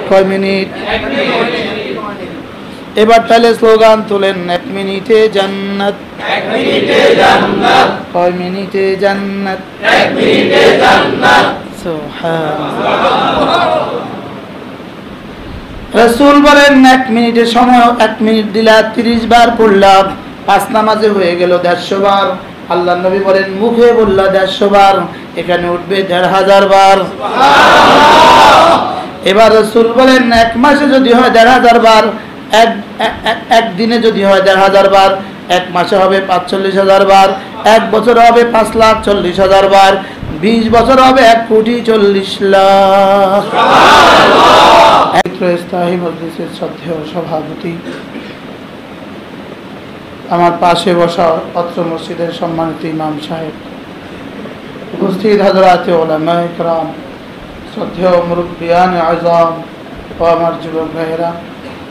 কয় মিনিট? এবার তাহলে স্লোগান তুলেন, 1 মিনিটে জান্নাত, 1 মিনিটে জান্নাত, কয় মিনিটে জান্নাত, 1 মিনিটে জান্নাত। সুবহানাল্লাহ। রাসূল বলেন 1 মিনিটের সময় 1 মিনিট দিলা 30 বার পড়লাম, 5 নামাজে হয়ে গেল 150 বার। আল্লাহ নবী বলেন মুখে বললা 150 বার, এখানে উঠবে 1500 বার। এবার রাসূল বলেন 1 মাসে যদি হয় 1500 বার, এক দিনে যদি হয় 1500 বার, 1 মাসে হবে 45,000 বার, 1 বছর হবে 5,40,000 বার, 20 বছর হবে 1,40,00,000। স্থায়ী মজলিসের শ্রদ্ধেয় সভাপতি, আমার পাশে বসা অত্র মসজিদের সম্মানিত ইমাম সাহেব, উপস্থিত হযরত উলামায়ে কেরাম, শ্রদ্ধেয় মুরব্বিয়ান আযম ও আমার যুবক ভাইয়েরা,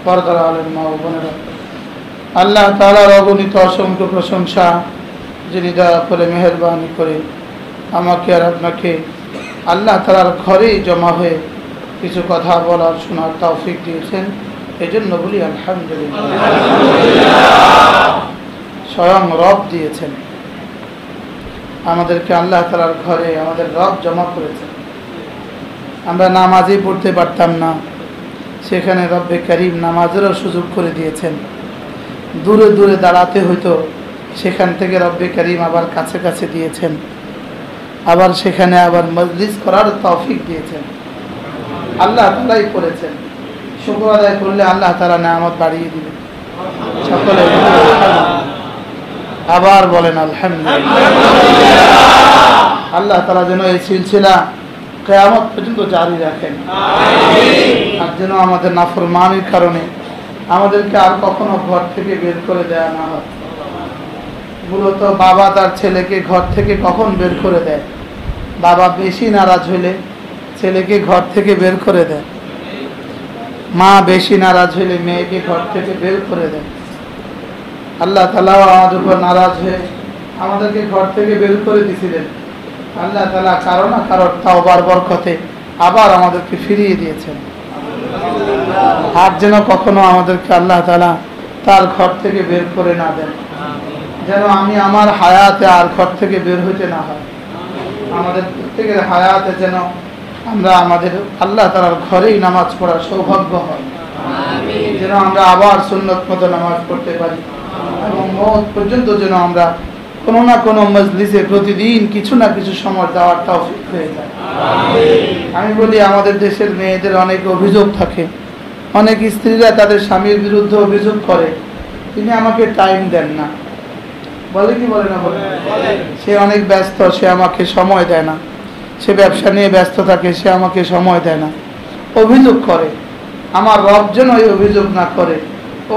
পর্দার আলেম মা ও বোনেরা, আল্লাহ তাআলার অগণিত অসংখ্য প্রশংসা, যিনি দয়া করে মেহেরবানি করে আমাকে আর আপনাকে আল্লাহ তাআলার ঘরেই জমা হয়ে কিছু কথা বলার শোনার তৌফিক দিয়েছেন, এজন্য বলি আলহামদুলিল্লাহ। স্বয়ং রব দিয়েছেন আমাদেরকে, আল্লাহ তাআলার ঘরে আমাদের রব জমা করেছেন। আমরা নামাজই পড়তে পারতাম না, সেখানে রব্বে কারীম নামাজেরও সুযোগ করে দিয়েছেন। দূরে দূরে দাঁড়াতে হইতো, সেখান থেকে রব্বে কারীম আবার কাছে কাছে দিয়েছেন। আবার সেখানে আবার মজলিস করার তৌফিক দিয়েছেন, আল্লাহ তাআলাই করেছেন। শুকর আদায় করলে আল্লাহ তাআলা নিয়ামত বাড়িয়ে দিবেন। সকলে আবার বলেন আলহামদুলিল্লাহ। আল্লাহ তাআলা যেন এই সিলসিলা কিয়ামত পর্যন্ত জারি রাখেন, আর যেন আমাদের নাফরমানির কারণে আমাদেরকে আর কখনো ঘর থেকে বের করে দেয়া না হয়। মূলত বাবা তার ছেলেকে ঘর থেকে কখন বের করে দেয়? বাবা বেশি নারাজ হইলে ছেলেকে ঘর থেকে বের করে দেয়, মা বেশি নারাজ হইলে মেয়েকে ঘর থেকে বের করে দেয়। আল্লাহ তাআলা আমাদের উপর নারাজ হয়ে আমাদেরকে ঘর থেকে বের করে দিয়েছিলেন। আল্লাহ তাআলা কারো না কারো তাওবার বরকতে আবার আমাদেরকে ফিরিয়ে দিয়েছেন। আর যেন কখনো আমাদেরকে আল্লাহ তাআলা তার ঘর থেকে বের করে না দেন, যেন আমি আমার হায়াতে আর ঘর থেকে বের হইতে না হয়। আমাদের প্রত্যেকের হায়াতে যেন আমরা আমাদের আল্লাহ তাআলার ঘরেই নামাজ পড়ার সৌভাগ্য হয়, যেন আমরা আবার সুন্নত মতো নামাজ পড়তে পারি, এবং মওত পর্যন্ত যেন আমরা কোনো না কোনো মজলিসে প্রতিদিন কিছু না কিছু সময় দেওয়ার তৌফিক হয়ে যায়। আমি বলি, আমাদের দেশের মেয়েদের অনেক অভিযোগ থাকে, অনেক স্ত্রীরা তাদের স্বামীর বিরুদ্ধে অভিযোগ করে, তিনি আমাকে টাইম দেন না। বলে কি বলে না? বলে সে অনেক ব্যস্ত, সে আমাকে সময় দেয় না, সে ব্যবসা নিয়ে ব্যস্ত থাকে, সে আমাকে সময় দেয় না। অভিযোগ করে। আমার রব যেন এই অভিযোগ না করে,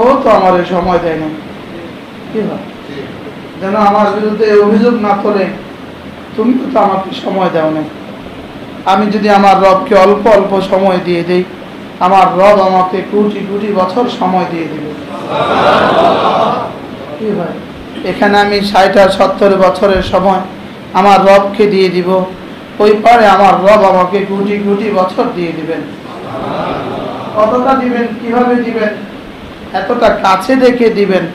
ও তো আমার সময় দেয় না। কি হয়? যেন আমার বিরুদ্ধে অভিযোগ না করে, তুমি তো আমাকে সময় দাও না। আমি যদি আমার রবকে অল্প অল্প সময় দিয়ে দেই, আমার রব আমাকে কোটি কোটি বছর সময় দিয়ে দিবে। কি হয়? এখানে আমি 60-70 বছরের সময় আমার রবকে দিয়ে দিব, ওই পারে আমার রব আমাকে কোটি কোটি বছর দিয়ে দিবেন। কতটা দিবেন, কিভাবে দিবেন? এতটা কাছে দেখে দিবেন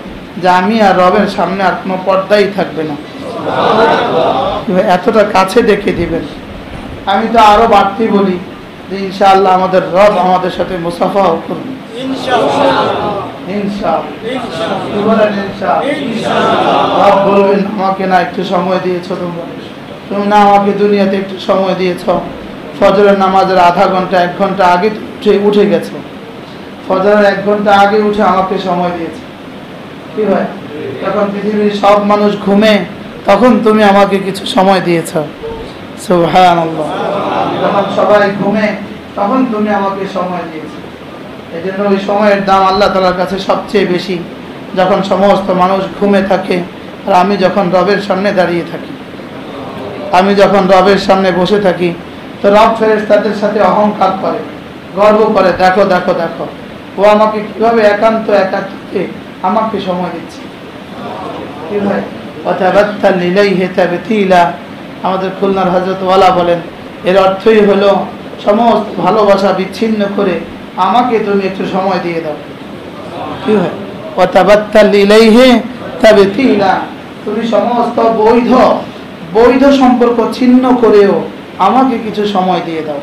যে আমি আর রবের সামনে আর কোনো পর্দাই থাকবে না। এতটা কাছে দেখে দিবেন। আমি তো আরো বাড়তি বলি যে ইনশাআল্লাহ আমাদের রব আমাদের সাথে মুসাফাও করবে। রব বলবেন, আমাকে না একটু সময় দিয়েছ, তুমি না আমাকে দুনিয়াতে একটু সময় দিয়েছ। ফজরের নামাজের আধা ঘন্টা 1 ঘন্টা আগে উঠে গেছো, ফজরের 1 ঘন্টা আগে উঠে আমাকে সময় দিয়েছে। কি হয়? তখন পৃথিবীর সব মানুষ ঘুমে, তখন তুমি আমাকে কিছু সময় দিয়েছ। সুবহানাল্লাহ। যখন সবাই ঘুমে, তখন তুমি আমাকে সময় দিয়েছো। এই জন্য ওই সময়ের দাম আল্লাহ তাআলার কাছে সবচেয়ে বেশি, যখন সমস্ত মানুষ ঘুমে থাকে আর আমি যখন রবের সামনে দাঁড়িয়ে থাকি। আমি যখন রবের সামনে বসে থাকি, তো রব ফেরেশতাদের সাথে অহংকার করে, গর্ব করে, দেখো দেখো দেখো ও আমাকে কিভাবে একান্ত একাকিত্বে আমাকে সময় দিচ্ছে। কি হয়? আমাদের খুলনার হযরত ওয়ালা বলেন, এর অর্থই হলো সমস্ত ভালোবাসা বিচ্ছিন্ন করে আমাকে তুমি একটু সময় দিয়ে দাও। কি হয়? ওয়াতাবাত্তাল ইলাইহি তাবতিলা, তুমি সমস্ত বৈধ সম্পর্ক ছিন্ন করেও আমাকে কিছু সময় দিয়ে দাও।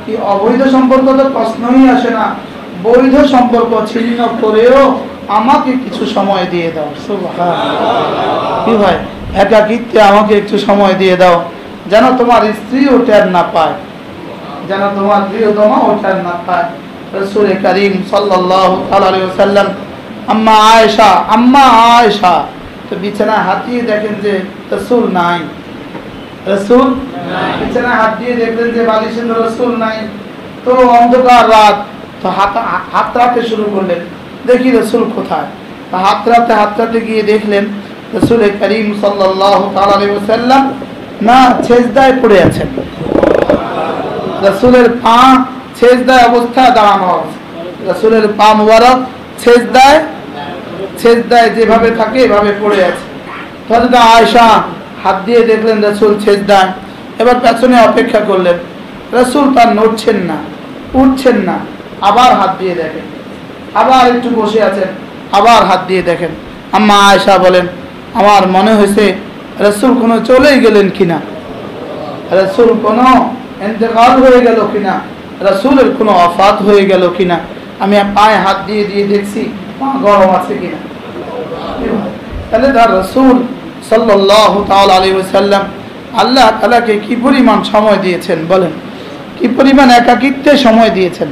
কি অবৈধ সম্পর্ক তো প্রশ্নই আসে না, বৈধ সম্পর্ক ছিন্ন করেও আমাকে কিছু সময় দিয়ে দাও। সুবহানাল্লাহ। কি ভাই, একাকিত্বে আমাকে একটু সময় দিয়ে দাও, যেন তোমার স্ত্রীও টের না পায়, যেন তোমার প্রিয়তমাও টের না পায়। রাসূল করিম সাল্লাল্লাহু আলাইহি ওয়াসাল্লাম আম্মা আয়েশা তো বিছানায় হাত দিয়ে দেখেন যে রাসূল নাই, রাসূল বিছানায় হাত দিয়ে দেখলেন যে বালিশে রাসূল নাই। তো অন্ধকার রাত, তো হাতড়াতে শুরু করলেন, দেখি রাসূল কোথায়। তো হাতড়াতে গিয়ে দেখলেন রাসূল করিম সাল্লাল্লাহু আলাইহি ওয়াসাল্লাম না সেজদায় পড়ে আছেন। রাসূলের পা সেজদায় অবস্থায় দাঁড়ানো আছে, রাসূলের পা মুবারক সেজদায় যেভাবে থাকে এভাবে পড়ে আছে। হযরত আয়েশা হাত দিয়ে দেখলেন রাসূল সেজদায়, এবার পেছনে অপেক্ষা করলেন, রাসূল তার নড়ছেন না, উঠছেন না। আবার হাত দিয়ে দেখেন, আবার একটু বসে আছেন, আবার হাত দিয়ে দেখেন। আম্মা আয়েশা বলেন, আমার মনে হয়েছে রাসূল কোনো চলেই গেলেন কিনা, রাসূল কোনো ইন্তেকাল হয়ে গেল কিনা, রাসূলের কোনো ওফাত হয়ে গেল কিনা। আমি পায়ে হাত দিয়ে দেখছি পা গরম আছে কিনা। তাহলে তার রাসূল সাল্লাল্লাহু তাআলা আলাইহি ওয়াসাল্লাম আল্লাহ তাআলাকে কি পরিমাণ সময় দিয়েছেন বলেন, কি পরিমাণ একাকিত্বে সময় দিয়েছেন,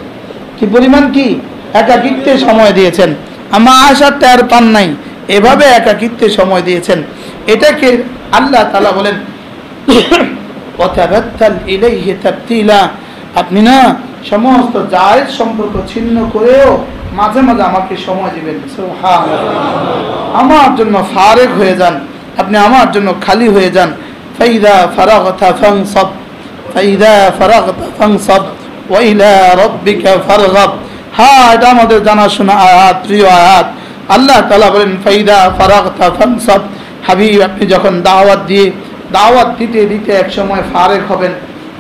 কি পরিমাণ কি একাকিত্বে সময় দিয়েছেন। আম্মা আয়েশা টের পান নাই, এভাবে একাকিত্বে সময় দিয়েছেন। এটাকে আল্লাহ তাআলা বলেন ওয়াতাবাত্তাল ইলাইহি তাবতিলা, আপনি না সমস্ত জায়েজ সম্পর্ক ছিন্ন করেও মাঝে মাঝে আমাকে সময় দিবেন। সুবহানাল্লাহ। আমার জন্য ফারেগ হয়ে যান, আপনি আমার জন্য খালি হয়ে যান। ফাইদা ফারাগতা ফানসাব, ফাইদা ফারাগতা ফানসাব ওয়া ইলা রাব্বিকা ফারগাব। হ্যাঁ, এটা আমাদের জানাশোনা আয়াত, প্রিয় আয়াত। আল্লাহ তাআলা বলেন ফাইদা ফারাগতা ফানসাব, হাবিব আপনি যখন দাওয়াত দিতে দিতে এক সময় ফারেগ হবেন,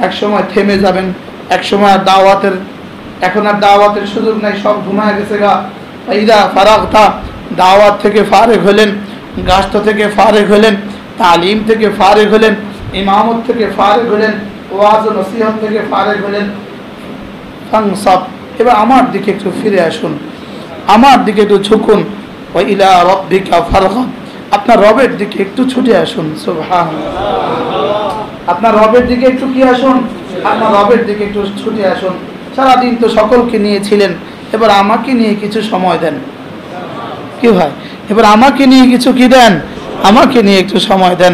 এক সময় থেমে যাবেন, এক সময় এখন আর দাওয়াতের সুযোগ নাই, সব ঘুমায় গেছে গা। ফাইদা ফারাগতা, দাওয়াত থেকে ফারেগ হলেন, গাস্ত থেকে ফারেগ হলেন, তালিম থেকে ফারেগ হলেন, ইমামত থেকে ফারেগ হলেন, ওয়াজ ও নসিহত থেকে ফারেগ হলেন, ফানসাব, এবার আমার দিকে একটু ফিরে আসুন, আমার দিকে একটু ঝুঁকুন। ওয়া ইলা রাব্বিকা ফারগাব, আপনার রবের দিকে একটু ছুটে আসুন। সুবহানাল্লাহ। আপনার রবের দিকে একটু কি আসুন, আপনার রবের দিকে একটু ছুটে আসুন। সারাদিন তো সকলকে নিয়েছিলেন, এবার আমাকে নিয়ে কিছু সময় দেন। কি ভাই, এবার আমাকে নিয়ে কিছু কি দেন, আমাকে নিয়ে একটু সময় দেন।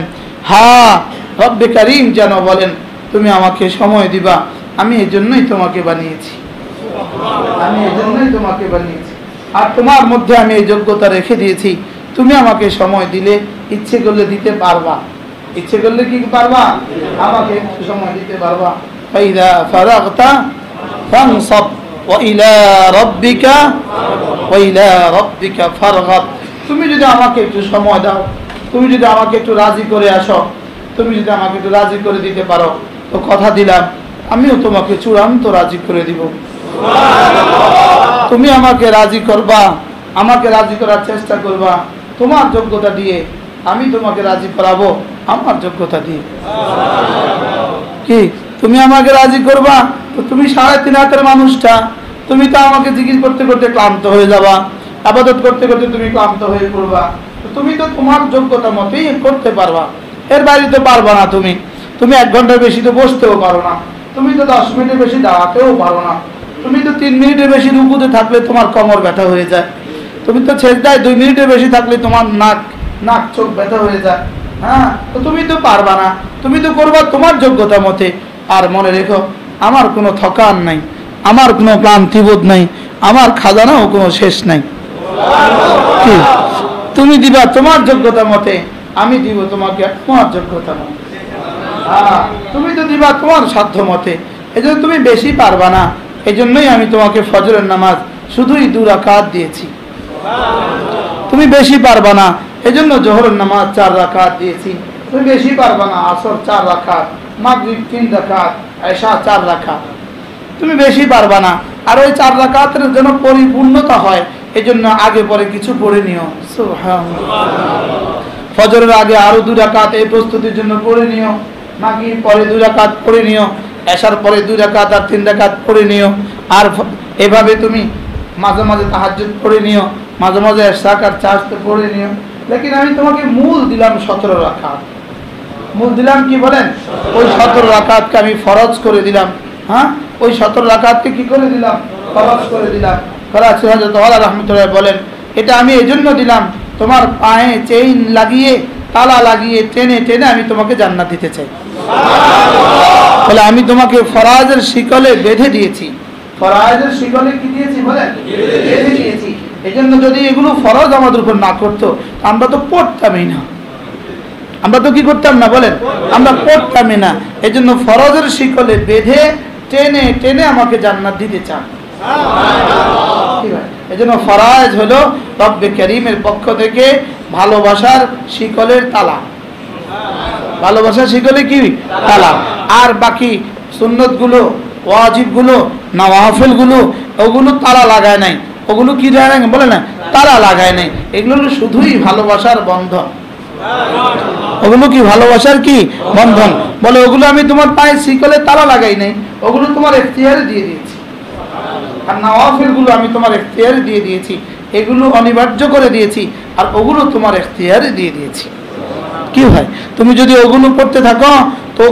হ্যাঁ, রব্বে কারীম যেন বলেন তুমি আমাকে সময় দিবা, আমি এই জন্যই তোমাকে বানিয়েছি, আমি এই জন্যই তোমাকে বানিয়েছি। আর তোমার মধ্যে আমি এই যোগ্যতা রেখে দিয়েছি, তুমি আমাকে সময় দিলে ইচ্ছে করলে দিতে পারবা, ইচ্ছে করলে কি পারবা, আমাকে একটু সময় দিতে পারবা। ফাইদা ফারাগতা ফানসাব ওয়া ইলা রাব্বিকা ফারগাব, তুমি যদি আমাকে একটু সময় দাও, তুমি যদি আমাকে একটু রাজি করে আসো, তুমি যদি আমাকে একটু রাজি করে দিতে পারো, তো কথা দিলাম আমিও তোমাকে চূড়ান্ত রাজি করে দিব। তুমি আমাকে রাজি করবা, আমাকে রাজি করার চেষ্টা করবা তোমার যোগ্যতা দিয়ে, আমি তোমাকে রাজি করাবো আমার যোগ্যতা দিয়ে। কি তুমি আমাকে রাজি করবা, তো তুমি 3.5 হাতের মানুষটা, তুমি তো আমাকে জিকির করতে করতে ক্লান্ত হয়ে যাবা, ইবাদত করতে করতে তুমি ক্লান্ত হয়ে পড়বা, তুমি তো তোমার যোগ্যতা মতেই করতে পারবা, এর বাইরে তো পারবা না। তুমি 1 ঘন্টার বেশি তো বসতেও পারো না, তুমি তো 10 মিনিটের বেশি দাঁড়াতেও পারো না, তুমি তো 3 মিনিটের বেশি রুকুতে থাকলে তোমার কোমর ব্যথা হয়ে যায়, তুমি তো সেজদায় 2 মিনিটের বেশি থাকলে তোমার নাক চোখ ব্যথা হয়ে যায়। হ্যাঁ, তো তুমি তো পারবা না, তুমি তো করবা তোমার যোগ্যতা মতে। আর মনে রেখো, আমার কোনো থকান নাই, আমার কোনো ক্লান্তিবোধ নাই, আমার খাজানাও কোনো শেষ নাই। কি তুমি দিবা তোমার যোগ্যতা মতে, আমি দিব তোমাকে তোমার যোগ্যতা মতে। হ্যাঁ, তুমি তো দিবা তোমার সাধ্য মতে, এজন্য তুমি বেশি পারবা না, এজন্যই আমি তোমাকে ফজরের নামাজ শুধুই 2 রাকাত দিয়েছি। তুমি বেশি পারবা না, এজন্য জোহরের নামাজ 4 রাকাত দিয়েছি। তুমি বেশি পারবা না, আসর 4 রাকাত, মাগরিব 3 রাকাত, এশা 4 রাকাত, তুমি বেশি পারবা না, আর ওই 4 রাকাতের যেন পরিপূর্ণতা হয় এজন্য আগে পরে কিছু পড়ে নিও। সুবহানাল্লাহ। ফজরের আগে আরো 2 রাকাত এই প্রস্তুতির জন্য পড়ে নিও, মাগরিব পরে 2 রাকাত পড়ে নিও, এশার পরে 2 রাকাত আর 3 রাকাত পড়ে নিও, আর এভাবে তুমি মাঝে মাঝে তাহাজ্জুদ পড়ে নিও, মাঝে মাঝে এশাক আর চাষতে পড়ে নিও। লেকিন আমি তোমাকে মূল দিলাম 17 রাকাত। মূল দিলাম কি বলেন? ওই 17 রাকাতকে আমি ফরজ করে দিলাম। হ্যাঁ, ওই 17 রাকাতকে কি করে দিলাম? ফরজ করে দিলাম। করাচি হযরত ওয়ালা রাহমাতুল্লাহ বলেন, এটা আমি এজন্য দিলাম তোমার পায়ে চেইন লাগিয়ে তালা লাগিয়ে টেনে টেনে আমি তোমাকে জান্নাত দিতে চাই। তাহলে আমি তোমাকে ফরাজের শিকলে বেঁধে দিয়েছি। ফরাজের শিকলে কি দিয়েছি বলেন? বেঁধে দিয়েছি। এজন্য যদি এগুলো ফরজ আমাদের উপর না করতো আমরা তো পড়তামই না। আমরা তো কি করতাম না বলেন? আমরা পড়তামই না। এজন্য ফরজের শিকলে বেঁধে টেনে টেনে আমাকে জান্নাত দিতে চান। এজন্য ফরাজ হলো রব্বে কারীমের পক্ষ থেকে ভালোবাসার শিকলের তালা। ভালোবাসার শিকলে কি তালা। আর বাকি সুন্নতগুলো, ওয়াজিবগুলো, নওয়াফিলগুলো ওগুলো তালা লাগায় নাই। ওগুলো কি জানেন বলে না? তালা লাগায় নাই। এগুলো শুধুই ভালোবাসার বন্ধন। ওগুলো কি ভালোবাসার কি বন্ধন? বলে ওগুলো আমি তোমার পায়ে শিকলে তালা লাগাই নাই, ওগুলো তোমার ইখতিয়ারে দিয়ে দিয়েছি। আর নওয়াফিলগুলো আমি তোমার ইখতিয়ারে দিয়ে দিয়েছি, এগুলো অনিবার্য করে দিয়েছি, আর ওগুলো তোমার ইখতিয়ারে দিয়ে দিয়েছি। কি হয়? তুমি যদি ওগুলো করতে থাকো তো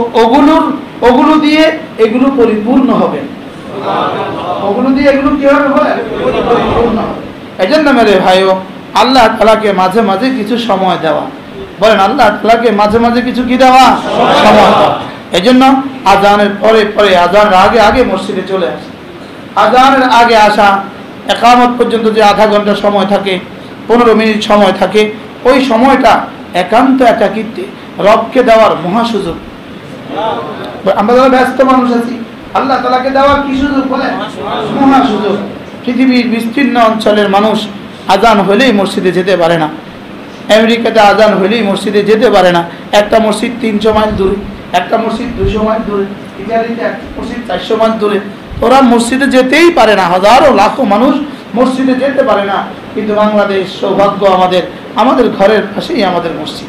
ওগুলো দিয়ে এগুলো পরিপূর্ণ হবে। ওগুলো দিয়ে এগুলো কি হবে? পরিপূর্ণ হবে। এজন্য মেরে ভাইও, আল্লাহ তাআলাকে মাঝে মাঝে কিছু সময় দেওয়া। বলেন, আল্লাহ তাআলাকে মাঝে মাঝে কিছু কি দেওয়া? সময় দেওয়া। এজন্য আজানের পরে পরে, আজানের আগে আগে মসজিদে চলে আসে। আজানের আগে আসা, ইকামত পর্যন্ত যে আধা ঘন্টা সময় থাকে, 15 মিনিট সময় থাকে, ওই সময়টা একান্ত একাকিত্বে রবকে দেওয়ার মহা সুযোগ। আমরা যারা ব্যস্ত মানুষ আছি, আল্লাহ তাআলাকে দেওয়ার কি সুযোগ বলেন? মহা সুযোগ। পৃথিবীর বিস্তীর্ণ অঞ্চলের মানুষ আজান হলেই মসজিদে যেতে পারে না। আমেরিকাতে আজান হলেই মসজিদে যেতে পারে না। একটা মসজিদ 300 মাইল দূরে, একটা মসজিদ 200 মাইল দূরে, ইতালিতে একটা মসজিদ 400 মাইল দূরে। ওরা মসজিদে যেতেই পারে না। হাজারো লাখো মানুষ মসজিদে যেতে পারে না। কিন্তু বাংলাদেশ সৌভাগ্য আমাদের, আমাদের ঘরের পাশেই আমাদের মসজিদ।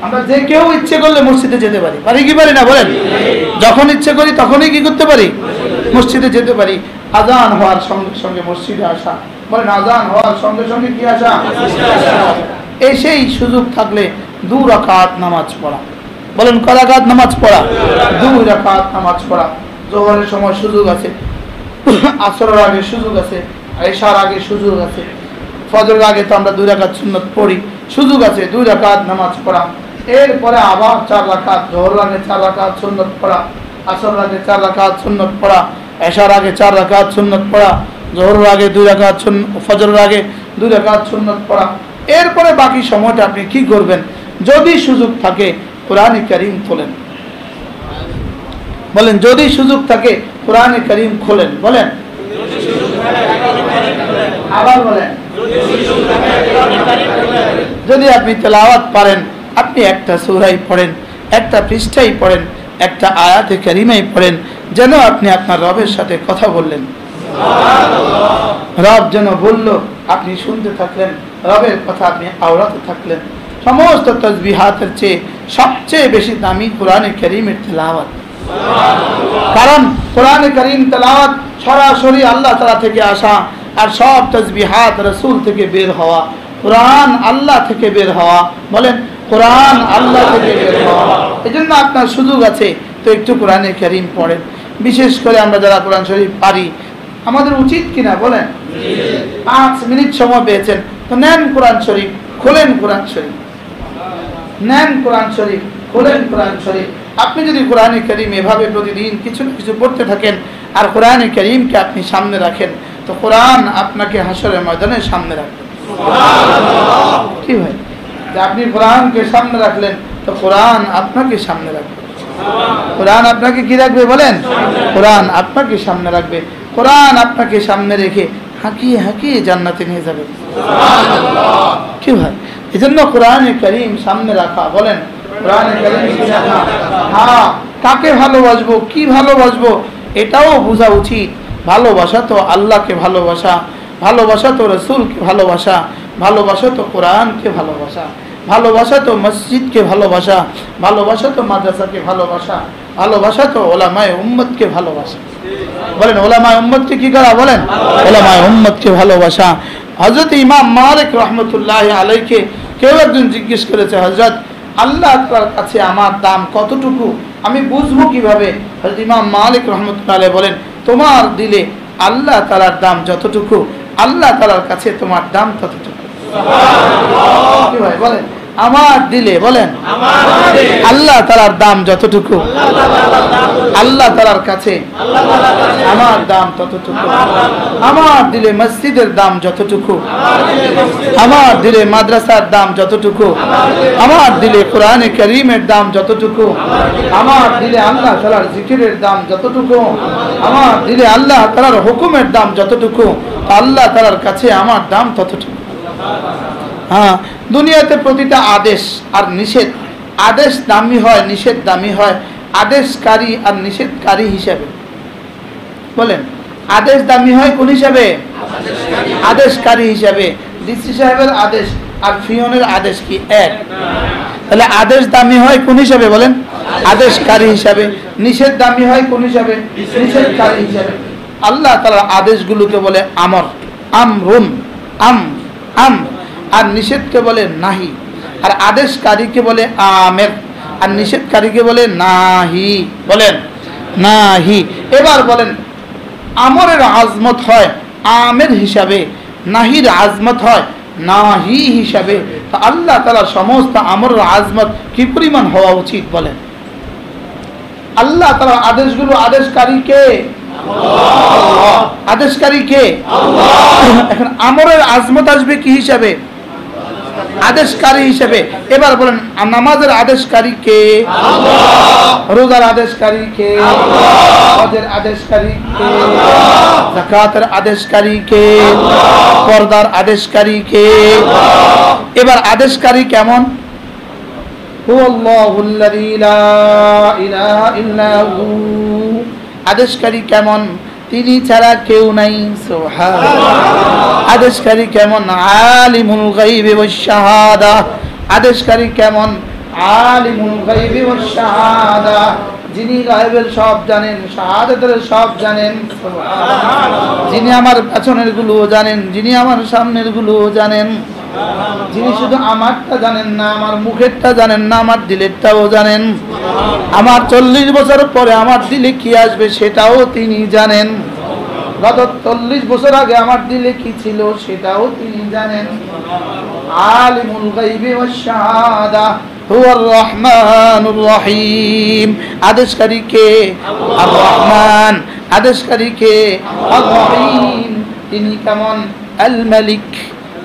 আমরা যে কেউ ইচ্ছে করলে মসজিদে যেতে পারি, পারি কি পারি না বলেন? যখন ইচ্ছে করি তখনই কি করতে পারি? মসজিদে যেতে পারি। আজান হওয়ার সঙ্গে সঙ্গে মসজিদে আসা। বলেন, আজান হওয়ার সঙ্গে সঙ্গে কি আসা? এই সেই সুযোগ থাকলে 2 রাকাত নামাজ পড়া। বলেন, কয় রাকাত নামাজ পড়া? 2 রাকাত নামাজ পড়া। যোহরের সময় সুযোগ আছে, আসরের আগে সুযোগ আছে, এশার আগে সুযোগ আছে, ফজরের আগে তো আমরা 2 রাকাত সুন্নত পড়ি, সুযোগ আছে 2 রাকাত নামাজ পড়া। এরপরে আবার 4 রাকাত, যোহরের আগে 4 রাকাত সুন্নত পড়া, আসরের আগে 4 রাকাত সুন্নত পড়া, এশার আগে 4 রাকাত সুন্নত পড়া, যোহরের আগে 2 রাকাত সুন্নত, ফজরের আগে 2 রাকাত সুন্নত পড়া। এরপরে বাকি সময়টা আপনি কি করবেন? যদি সুযোগ থাকে কোরআনে কারীম খোলেন। বলেন, যদি সুযোগ থাকে কোরআনে কারীম খোলেন। বলেন, আবার বলেন, যদি আপনি তেলাওয়াত পারেন, আপনি একটা সূরাই পড়েন, একটা পৃষ্ঠাই পড়েন, একটা আয়াতে কারিমাই পড়েন, যেন আপনি আপনার রবের সাথে কথা বললেন। রব যেন বলল, আপনি শুনতে থাকলেন, রবের কথা আপনি আওড়াতে থাকলেন। সমস্ত তাসবিহাতের চেয়ে সবচেয়ে বেশি দামি কোরআনে কারীমের তেলাওয়াত। কারণ কোরআনে কারীম তেলাওয়াত সরাসরি আল্লাহ তাআলা থেকে আসা, আর সব তাসবিহাত রাসূল থেকে বের হওয়া। কোরআন আল্লাহ থেকে বের হওয়া। বলেন, কোরআন আল্লাহ থেকে বের হওয়া। এজন্য আপনার সুযোগ আছে তো একটু কোরআনে কারীম পড়েন। বিশেষ করে আমরা যারা কোরআন শরীফ পারি, আমাদের উচিত কিনা বলেন? 5 মিনিট সময় পেয়েছেন তো নেন কোরআন শরীফ, খোলেন কোরআন শরীফ, নেন কোরআন শরীফ, খোলেন কোরআন শরীফ। আপনি যদি কোরআনে কারীম এভাবে প্রতিদিন কিছু না কিছু পড়তে থাকেন আর কোরআনে কারীমকে আপনি সামনে রাখেন, তো কোরআন আপনাকে হাসরের ময়দানে সামনে রাখবে। কি ভাই, যে আপনি কোরআনকে সামনে রাখলেন তো কোরআন আপনাকে সামনে রাখবে। কোরআন আপনাকে কি রাখবে বলেন? কোরআন আপনাকে সামনে রাখবে। কোরআন আপনাকে সামনে রেখে হাঁকিয়ে হাঁকিয়ে জান্নাতে নিয়ে যাবে। কি ভাই, এজন্য কোরআনে কারীম সামনে রাখা, বলেন কোরআনে কারীম শিখায় না। হ্যাঁ, কাকে ভালোবাসবো, কি ভালোবাসবো এটাও বোঝা উচিত। ভালোবাসা তো আল্লাহকে ভালোবাসা, ভালোবাসা তো রাসূলকে ভালোবাসা, ভালোবাসা তো কোরআনকে ভালোবাসা, ভালোবাসা তো মসজিদকে ভালোবাসা, ভালোবাসা তো মাদ্রাসাকে ভালোবাসা, ভালোবাসা তো ওলামায়ে উম্মতকে ভালোবাসা। বলেন ওলামায়ে উম্মতকে কি করা? বলেন ওলামায়ে উম্মতকে ভালোবাসা। হযরত ইমাম মালিক রাহমাতুল্লাহি আলাইহিকে কেউ একজন জিজ্ঞেস করেছে, হযরত আল্লাহ তাআলার কাছে আমার দাম কতটুকু, আমি বুঝবো কিভাবে? হযরত ইমাম মালিক রাহমাতুল্লাহি আলাইহি বলেন, তোমার দিলে আল্লাহ তাআলার দাম যতটুকু, আল্লাহ তাআলার কাছে তোমার দাম ততটুকু। সুবহানাল্লাহ। কি ভাই বলেন? আমার দিলে বলেন আল্লাহ তাআলার দাম যতটুকু, আল্লাহ তাআলার কাছে আমার দাম ততটুকু। আমার দিলে মসজিদের দাম যতটুকু, আমার দিলে মাদ্রাসার দাম যতটুকু, আমার দিলে কোরআনে কারীমের দাম যতটুকু, আমার দিলে আল্লাহ তাআলার জিকিরের দাম যতটুকু, আমার দিলে আল্লাহ তাআলার হুকুমের দাম যতটুকু, আল্লাহ তাআলার কাছে আমার দাম ততটুকু। হ্যাঁ, দুনিয়াতে প্রতিটা আদেশ আর নিষেধ, আদেশ দামি হয়, নিষেধ দামি হয় আদেশকারী আর নিষেধকারী হিসাবে। বলেন আদেশ দামি হয় কোন হিসাবে? আদেশকারী হিসাবে। ডিসি সাহেবের আদেশ আর ফিওনের আদেশ কি এক? তাহলে আদেশ দামি হয় কোন হিসাবে? বলেন আদেশকারী হিসাবে। নিষেধ দামি হয় কোন হিসাবে? নিষেধকারী হিসাবে। আল্লাহ তাআলার আদেশগুলোকে বলে আমর, আমরুন, আম, আর নিষেধকে বলে নাহি, আর আদেশকারীকে বলে আমের, আর নিষেধকারীকে বলে নাহি। বলেন নাহি। এবার বলেন আমরের আজমত হয় আমের হিসাবে, নাহির আজমত হয় নাহি হিসাবে। তো আল্লাহ তাআলার সমস্ত আমরের আজমত কি পরিমাণ হওয়া উচিত? বলেন আল্লাহ তাআলার আদেশগুলো আদেশকারী কে? আল্লাহ। আদেশকারী কে? আল্লাহ। এখন আমরের আজমত আসবে কি হিসাবে? আদেশকারী হিসেবে। এবার বলেন নামাজের আদেশকারী কে? আল্লাহ। রোজার আদেশকারী কে? আল্লাহ। হজের আদেশকারী কে? আল্লাহ। যাকাতের আদেশকারী কে? আল্লাহ। পর্দার আদেশকারী কে? আল্লাহ। এবার আদেশকারী কেমন? হুয়াল্লাহুল্লাযী লা ইলাহা ইল্লা হু। আদেশকারী কেমন? তিনি ছাড়া কেউ নাই। সুবহানাল্লাহ। আদেশকারী কেমন? আলিমুল গায়বি ওয়াশ শাহাদা। আদেশকারী কেমন? আলিমুল গায়বি ওয়াশ শাহাদা, যিনি গায়বের সব জানেন, শাহাদাতের সব জানেন। সুবহানাল্লাহ। যিনি আমার পেছনের গুলো জানেন, যিনি আমার সামনের গুলো জানেন, যিনি শুধু আমারটা জানেন না, আমার মুখেরটা জানেন না, আমার দিলেরটাও জানেন। আমার 40 বছর পরে আমার দিলে কি আসবে সেটাও তিনি জানেন। গত 40 বছর আগে আমার দিলে কি ছিল সেটাও তিনি জানেন। আলিমুল গায়বি ওয়াশ শাহাদা হুয়ার রহমানুর রহিম। আদেশকারী কে? আর রহমান। আদেশকারী কে? আর রহিম। তিনি কেমন? আল মালিক।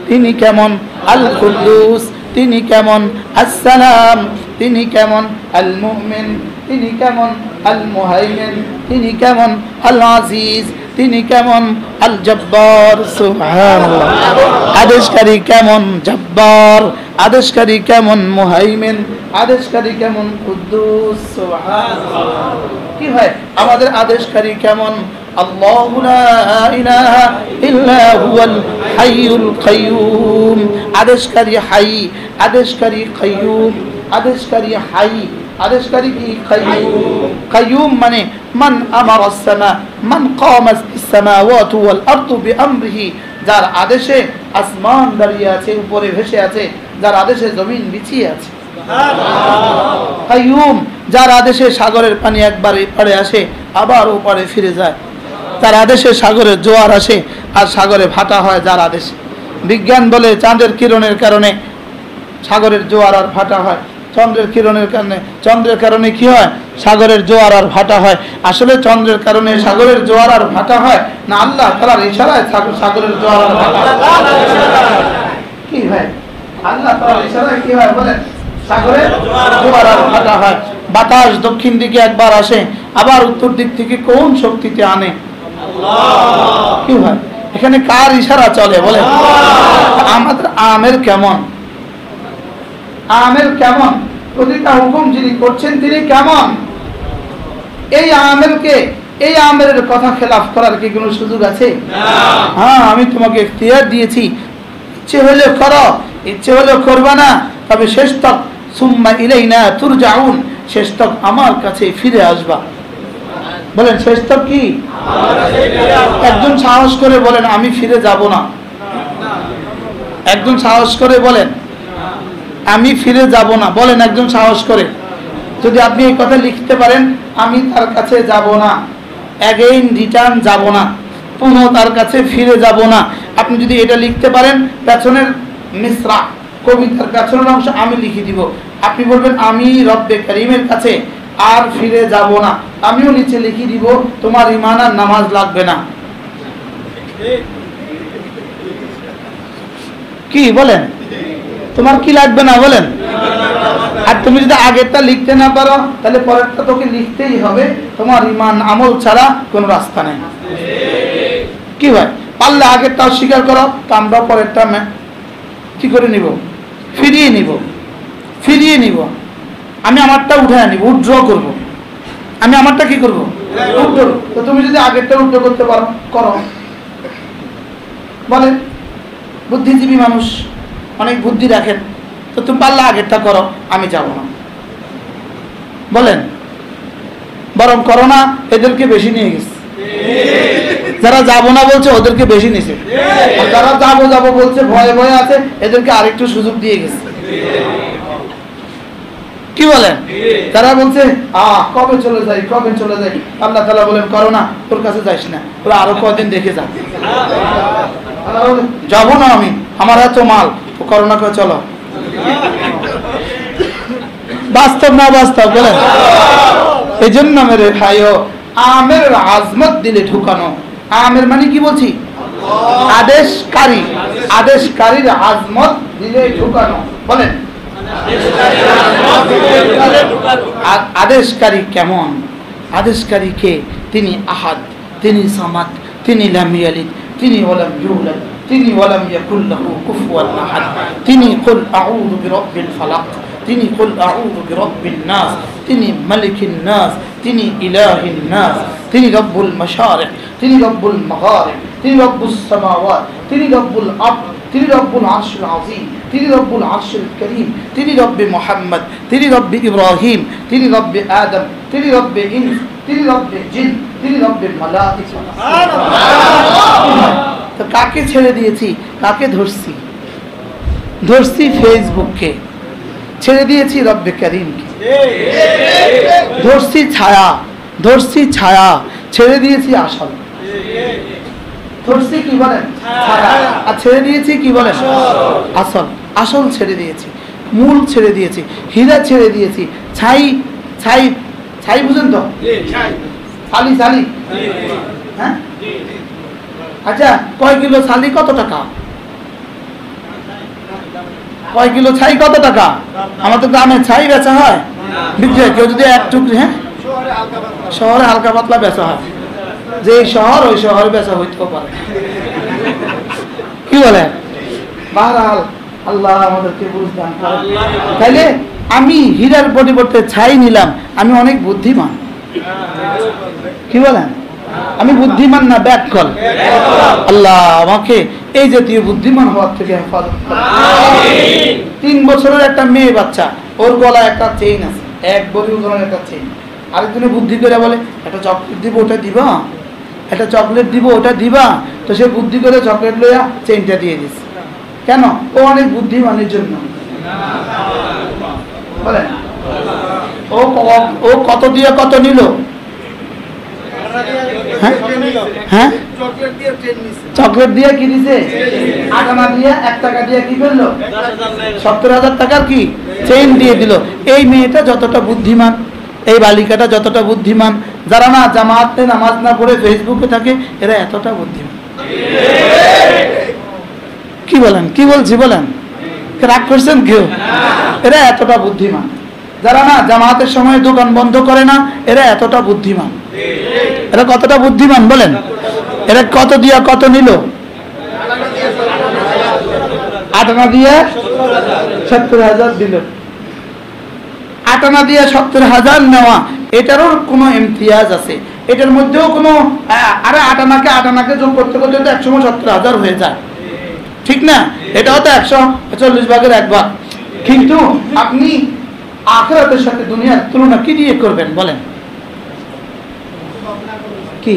তিনি কেমন? আল কুদ্দুস। তিনি কেমন? আসসালাম। তিনি কেমন? আল মুমিন। তিনি কেমন? আল মুহাইমিন। তিনি কেমন? আল আজিজ। তিনি কেমন? আল জব্বার। সুবহানাল্লাহ। আদেশকারী কেমন? জব্বার। আদেশকারী কেমন? মুহাইমিন। আদেশকারী কেমন? কুদ্দুস। সুবহানাল্লাহ। কি হয় আমাদের আদেশকারী কেমন? আল্লাহু লা ইলাহা ইল্লা হুয়াল হাইয়ুল কাইয়্যুম। আদেশকারী হাই, আদেশকারী কাইয়্যুম। আদেশকারী হাই, আদেশকারী কি? কাইয়্যুম। কাইয়্যুম মানে মান আমারা আস-সামা, মান কামা আস-সামাওয়াতু ওয়াল আরদু বিআমরিহি, যার আদেশে আসমান দাঁড়িয়ে আছে, উপরে ভেসে আছে, যার আদেশে জমিন বিছিয়ে আছে। সুবহানাল্লাহ। কাইয়্যুম যার আদেশে সাগরের পানি একবার এপারে আসে আবার ওপারে ফিরে যায়, তার আদেশে সাগরের জোয়ার আসে আর সাগরে ভাটা হয় যার আদেশে। বিজ্ঞান বলে চাঁদের কিরণের কারণে সাগরের জোয়ার আর ভাটা হয়, চন্দ্রের কিরণের কারণে, চন্দ্রের কারণে কি হয়? সাগরের জোয়ার আর ভাটা হয়। আসলে চন্দ্রের কারণে সাগরের জোয়ার আর ভাটা হয় না আল্লাহ তাআলার ইশারায় সাগরের জোয়ার আর ভাটা হয়? কি হয়? আল্লাহ তাআলার ইশারায় কি হয় বলেন? সাগরের জোয়ার আর ভাটা হয়। বাতাস দক্ষিণ দিকে একবার আসে আবার উত্তর দিক থেকে কোন শক্তিতে আনে? আল্লাহ। কি হয় এখানে কার ইশারা চলে বলেন? আমাদের আমের কেমন? আমের কেমন? প্রতিটা হুকুম যিনি করছেন তিনি কেমন। এই আমেলকে, এই আমেলের কথা খেলাফ করার কি কোনো সুযোগ আছে? হ্যাঁ, আমি তোমাকে ইখতিয়ার দিয়েছি, ইচ্ছে হলে করো, ইচ্ছে হলে করবা না, তবে শেষ তক সুম্মা ইলাইনা তুরজাউন, শেষ তক আমার কাছে ফিরে আসবা। বলেন শেষ তক কি? একজন সাহস করে বলেন আমি ফিরে যাব না। একজন সাহস করে বলেন আমি ফিরে যাব না। বলেন একজন সাহস করে, যদি আপনি এই কথা লিখতে পারেন, আমি তার কাছে যাব না, অ্যাগেইন রিটার্ন যাব না, পুনঃ তার কাছে ফিরে যাব না। আপনি যদি এটা লিখতে পারেন, পেছনের মিসরা কবিতার পেছনের অংশ আমি লিখে দিব, আপনি বলবেন আমি রব্বে করিমের কাছে আর ফিরে যাব না। আমিও নিচে লিখে দিব তোমার ঈমান আর নামাজ লাগবে না। কি বলেন? তোমার কি লাগবে না বলেন? আর তুমি যদি আগেরটা লিখতে না পারো, তাহলে পরেরটা তোকে লিখতেই হবে। তোমার ঈমান আমল ছাড়া কোনো রাস্তা নেই। কি ভাই, পারলে আগেরটা স্বীকার করো, তা আমরা পরেরটা কি করে নিব? ফিরিয়ে নিব, ফিরিয়ে নিব। আমি আমারটা উঠায় নিব, উইথড্র করব। আমি আমারটা কি করব? উইথড্র। তো তুমি যদি আগেরটা উইথড্র করতে পারো, করো। বলে বুদ্ধিজীবী মানুষ, অনেক বুদ্ধি রাখেন, তো তুমি পারলে আগেরটা করো, আমি যাব না। বলেন বরং করো না, এদেরকে বেশি নিয়ে গেছে। যারা যাবো না বলছে ওদেরকে বেশি নিছে, আর যারা যাবো যাবো বলছে ভয়ে ভয়ে আছে, এদেরকে আরেকটু সুযোগ দিয়ে গেছে। কি বলেন? তারা বলছে কবে চলে যাই, কবে চলে যাই। আল্লাহ তাআলা বলেন করো না, তোর কাছে যাইস না, ওরা আরো কয়দিন দেখে যা। যাবো না আমি, আমার এত মাল, করোনা করে চলো। বাস্তব না বাস্তব বলেন? এই জন্য মেরে ভাইও, আমের আজমত দিলে ঢুকানো। আমের মানে কি বলছি? আদেশকারী, আদেশকারীর আজমত দিলে ঢুকানো। বলেন আদেশকারী কেমন? আদেশকারী কে? তিনি আহাদ, তিনি সামাদ, তিনি লাম ইয়ালিদ, তিনি ওয়ালাম ইউলাদ, তিনি ওয়ালাম ইয়াকুল লাহু কুফুয়ান আহাদ, তিনি কুল আউযু বিরাব্বিল ফালাক, তিনি কুল আউযু বিরাব্বিন নাস, তিনি মালিকিন নাস, তিনি ইলাহিন নাস, তিনি রব্বুল মাশারিক, তিনি রব্বুল মাগারিব, তিনি রব্বুস সামাওয়াত, তিনি রব্বুল আরদ, তিনি রব্বুল আরশিল আযীম, তিনি রব্বুল আরশিল কারীম, তিনি রব্বে মুহাম্মদ, তিনি রব্বে ইব্রাহিম, তিনি রব্বে আদম, তিনি রব্বে ইনস, তিনি রব্বে জিন, তিনি রব্বে মালায়েকা। সুবহানাল্লাহ। তো কাকে ছেড়ে দিয়েছি, কাকে ধরছি? ধরছি ফেসবুককে, ছেড়ে দিয়েছি রব্বে কারীমকে। ধরছি ছায়া, ধরছি ছায়া, ছেড়ে দিয়েছি আসল। ধরছি কি বলেন? ছায়া। আর ছেড়ে দিয়েছি কি বলেন? আসল। আসল ছেড়ে দিয়েছি, মূল ছেড়ে দিয়েছি, হীরা ছেড়ে দিয়েছি। ছাই, ছাই, ছাই বুঝেন তো? ছালি, ছালি। হ্যাঁ, আচ্ছা কয় কিলো ছালি কত টাকা? কয় কিলো ছাই কত টাকা? আমাদের গ্রামে ছাই বেচা হয়, বিক্রি হয়। কেউ যদি এক টুকরি, হ্যাঁ শহরে হালকা পাতলা বেচা হয়, যে শহর ওই শহরে বেচা হইতেও পারে। কি বলে? বাহরাল আল্লাহ আমাদেরকে বুঝদান করেন। তাইলে আমি হীরার পরিবর্তে ছাই নিলাম, আমি অনেক বুদ্ধিমান। কি বলেন? আমি বুদ্ধিমান না ব্যাককল? আল্লাহ আমাকে এই জাতীয় বুদ্ধিমান হওয়ার থেকে হেফাজত করেন। 3 বছরের একটা মেয়ে বাচ্চা, ওর গলায় একটা চেইন আছে, 1 বড়ি ওজনের একটা চেইন। আরেকজনে বুদ্ধি করে বলে একটা চকলেট দিব, ওটা দিবা, একটা চকলেট দিব, ওটা দিবা। তো সে বুদ্ধি করে চকলেট লইয়া চেইনটা দিয়ে দিচ্ছে। কেন? ও অনেক বুদ্ধিমানের জন্য। বলেন ও কত দিয়ে কত নিল? হ্যাঁ, চকলেট দিয়ে কি দিছে? 8 আনা দিয়ে 1 টাকা দিয়ে কি করলো? 70,000 টাকার কি চেইন দিয়ে দিল। এই মেয়েটা যতটা বুদ্ধিমান, এই বালিকাটা যতটা বুদ্ধিমান, যারা না জামাতে নামাজ না পড়ে ফেসবুকে থাকে, এরা এতটা বুদ্ধিমান। কি বলেন? কি বলছি বলেন? রাগ করছেন কেউ? এরা এতটা বুদ্ধিমান। যারা না জামাতের সময় দোকান বন্ধ করে না, এরা এতটা বুদ্ধিমান। এরা কতটা বুদ্ধিমান বলেন? এরা কত দিয়া কত নিল? 8 আনা দিয়ে 70,000 দিল। আটানা দিয়ে 70,000 নেওয়া, এটারও কোনো ইমতিয়াজ আছে, এটার মধ্যেও কোনো আরে আটানাকে যোগ করতে করতে তো একসময় 70,000 হয়ে যায়, ঠিক না? এটাও তো 140 ভাগের 1 ভাগ। কিন্তু আপনি আখিরাতের সাথে দুনিয়ার তুলনা কি দিয়ে করবেন বলেন? কি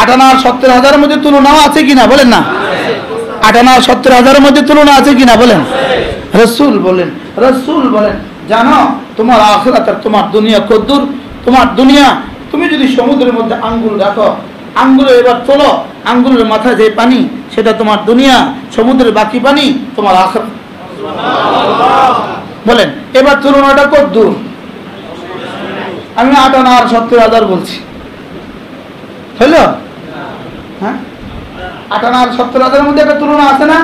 আটানা আর 70,000 মধ্যে তুলনাও আছে কিনা বলেন না? আটানা আর 70,000 মধ্যে তুলনা আছে কিনা বলেন? রাসূল বলেন জানো তোমার আখিরাত আর তোমার দুনিয়া কদ্দুর? তোমার দুনিয়া, তুমি যদি সমুদ্রের মধ্যে আঙ্গুল রাখো, আঙ্গুলে এবার চলো, আঙ্গুলের মাথায় যে পানি সেটা তোমার দুনিয়া, সমুদ্রের বাকি পানি তোমার আখিরাত। বলেন এবার তুলনাটা কদ্দুর? আমি আটানা আর 70,000 বলছি, হলো? হ্যাঁ, আটানা আর 70,000 মধ্যে একটা তুলনা আছে না?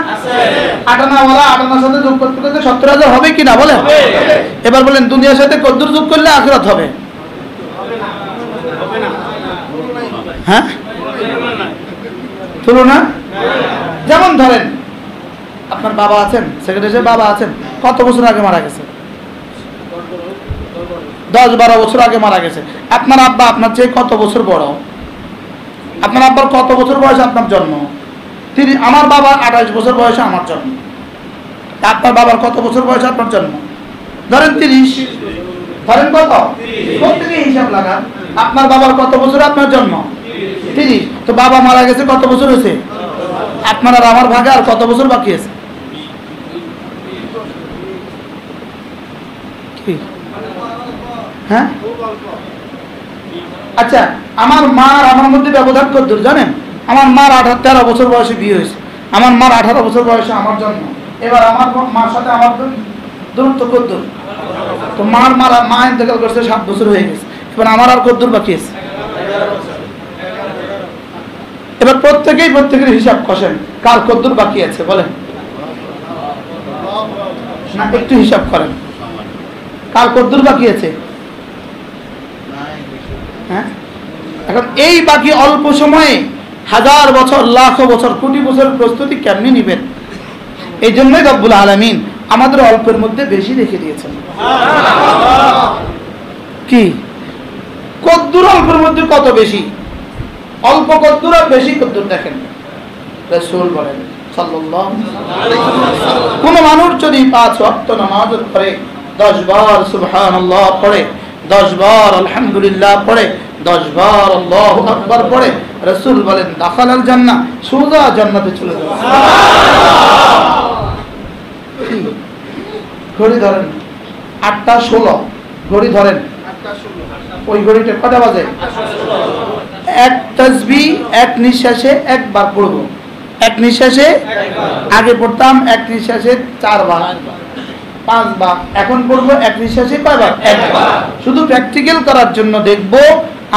আটানাওয়ালা আটানার সাথে যোগ করতে করতে 70,000 হবে কিনা বলেন? এবার বলেন দুনিয়ার সাথে কদ্দুর যোগ করলে আখিরাত হবে? হ্যাঁ, তুলনা। যেমন ধরেন আপনার বাবা আছেন, সেক্রেটারি বাবা আছেন, কত বছর আগে মারা গেছে? 10-12 বছর আগে মারা গেছে। আপনার আব্বা আপনার চেয়ে কত বছর বড়? আপনার আব্বার কত বছর বয়সে আপনার জন্ম? আমার বাবার 28 বছর বয়সে আমার জন্ম। আপনার বাবার কত বছর বয়সে আপনার জন্ম? ধরেন 30, ধরেন কত? প্রত্যেকে হিসাব লাগান। আপনার বাবার কত বছর আপনার জন্ম? 30। তো বাবা মারা গেছে কত বছর হয়েছে? আপনার আর আমার ভাগে আর কত বছর বাকি আছে? হ্যাঁ, আচ্ছা, আমার মা আর আমার মধ্যে ব্যবধান কত দূর জানেন? আমার মার 13 বছর বয়সে বিয়ে হয়েছে, আমার মার 18 বছর বয়সে আমার জন্ম। এবার আমার মার সাথে আমার দূরত্ব কত দূর? তো মা ইন্তেকাল করছে 7 বছর হয়ে গেছে, এবার আমার আর কত দূর বাকি আছে? এবার প্রত্যেকের হিসাব কষেন, কার কত দূর বাকি আছে বলেন না? একটু হিসাব করেন, কার কত দূর বাকি আছে? হ্যাঁ, এখন এই বাকি অল্প সময়ে 1000 বছর, লাখ বছর, কোটি বছর প্রস্তুতি কেমনি নিবেন? এই জন্যই রব্বুল আলামিন আমাদের অল্পের মধ্যে বেশি রেখে দিয়েছেন। কি কদ্দুর অল্পের মধ্যে কত বেশি? অল্প কদ্দুর আর বেশি কদ্দুর দেখেন। রাসূল বলেন সাল্লাল্লাহু আলাইহি ওয়াসাল্লাম, কোন মানুষ যদি 5 ওয়াক্ত নামাজ পড়ে, 10 বার সুবহানাল্লাহ পড়ে, 10 বার আলহামদুলিল্লাহ পড়ে, 10 বার আল্লাহু আকবার পড়ে, রাসূল বলেন দাখালাল জান্নাহ, সোজা জান্নাতে চলে যাবে। ঘড়ি ধরেন 8:16, ঘড়ি ধরেন, ওই ঘড়িটা কটা বাজে? এক তাসবিহ এক নিঃশ্বাসে একবার পড়ব, এক নিঃশ্বাসে আগে পড়তাম এক নিঃশ্বাসে 4 বার 5 বার, এখন পড়বো এক নিঃশ্বাসে কয়বার? একবার। শুধু প্র্যাকটিক্যাল করার জন্য দেখব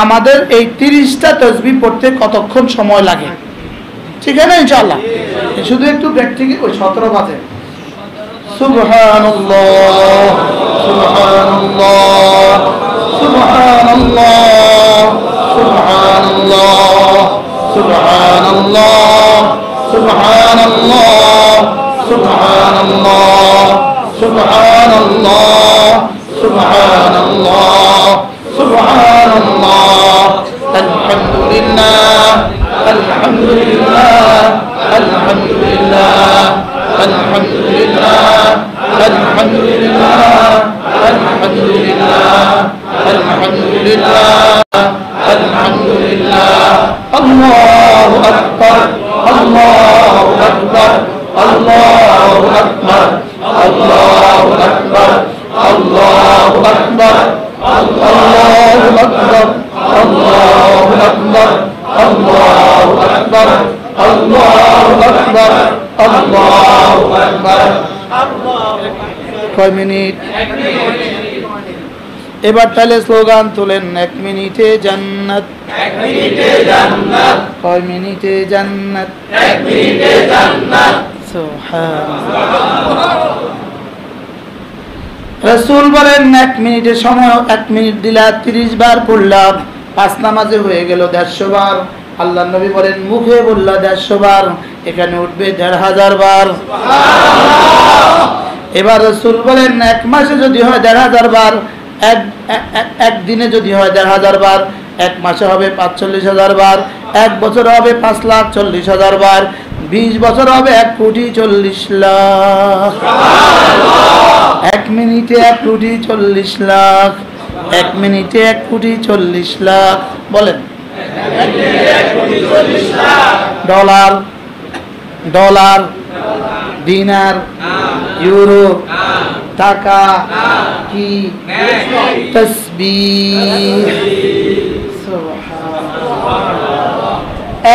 আমাদের এই 30টা তাসবিহ পড়তে কতক্ষণ সময় লাগে, ঠিক আছে না ইনশাআল্লাহ? শুধু একটু প্র্যাকটিক্যাল। ওই 17 বাজে। সুবহানাল্লাহ সুবহানাল্লাহ সুবহানাল্লাহ সুবহানাল্লাহ সুবহানাল্লাহ সুবহানাল্লাহ সুবহানাল্লাহ সুবহানাল্লাহ সুবহানাল্লাহ সুবহানাল্লাহ আলহামদুলিল্লাহ আলহামদুলিল্লাহ আলহামদুলিল্লাহ আলহামদুলিল্লাহ আলহামদুলিল্লাহ আলহামদুলিল্লাহ আলহামদুলিল্লাহ আলহামদুলিল্লাহ আল্লাহু আকবার আল্লাহু আকবার আল্লাহু আকবার আল্লাহু আকবার আল্লাহু আকবার আল্লাহু আকবার আল্লাহু আকবার আল্লাহু আকবার আল্লাহু আকবার আল্লাহু আকবার। কয় মিনিট? এবার তাহলে স্লোগান তোলেন, 1 মিনিটে জান্নাত, 1 মিনিটে জান্নাত, কয় মিনিটে জান্নাত, 1 মিনিটে জান্নাত। সুবহানাল্লাহ। রাসূল বলেন 1 মিনিটের সময় 1 মিনিট দিলা 30 বার পড়লাম, 5 নামাজে হয়ে গেল 150 বার। আল্লাহ নবী বলেন মুখে বললা 150 বার, এখানে উঠবে 1500 বার। এবার রাসূল বলেন 1 মাসে যদি হয় 1500 বার, এক দিনে যদি হয় ১,৫০০ বার, এক মাসে হবে ৪৫,০০০ বার, এক বছরে হবে ৫,৪০,০০০ বার, ২০ বছর হবে ১,৪০,০০,০০০। এক মিনিটে ১,৪০,০০,০০০। এক মিনিটে ১,৪০,০০,০০০। বলেন ডলার, ডলার, দিনার, ইউরো, টাকা, কি? তাসবিহ।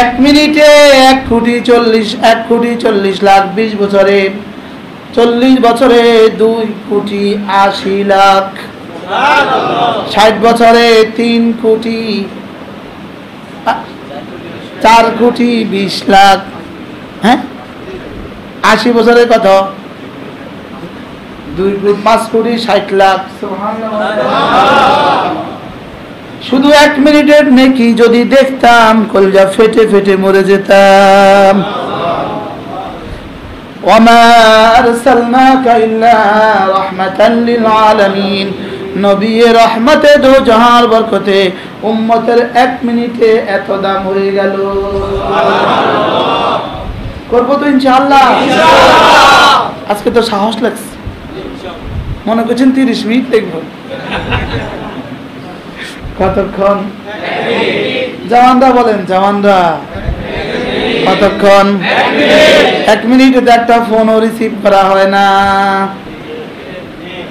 এক মিনিটে ১,৪০,০০,০০০। ২০ বছরে ৪০ বছরে 2,৮০,০০,০০০। ৬০ বছরে 3,২০,০০,০০০। 4,২০,০০,০০০। হ্যাঁ, ৮০ বছরে কত? 5,৬০,০০,০০০। শুধু ১ মিনিটের নেকি যদি দেখতাম কলজা ফেটে ফেটে মরে যেতাম। ওয়ামা আরসালনাকা ইল্লা রাহমাতাল লিল আলামিন। নবী রহমতে দো জাহান বরকতে উম্মতের ১ মিনিটে এত দাম হয়ে গেল। করবো তো ইনশাআল্লাহ। আজকে তো সাহস লাগছে, মনে করছেন ৩০ মিনিট দেখবো। কতক্ষণ? জওয়ানরা বলেন, জওয়ানরা কতক্ষণ? ১ মিনিটে তো একটা ফোনও রিসিভ করা হয় না।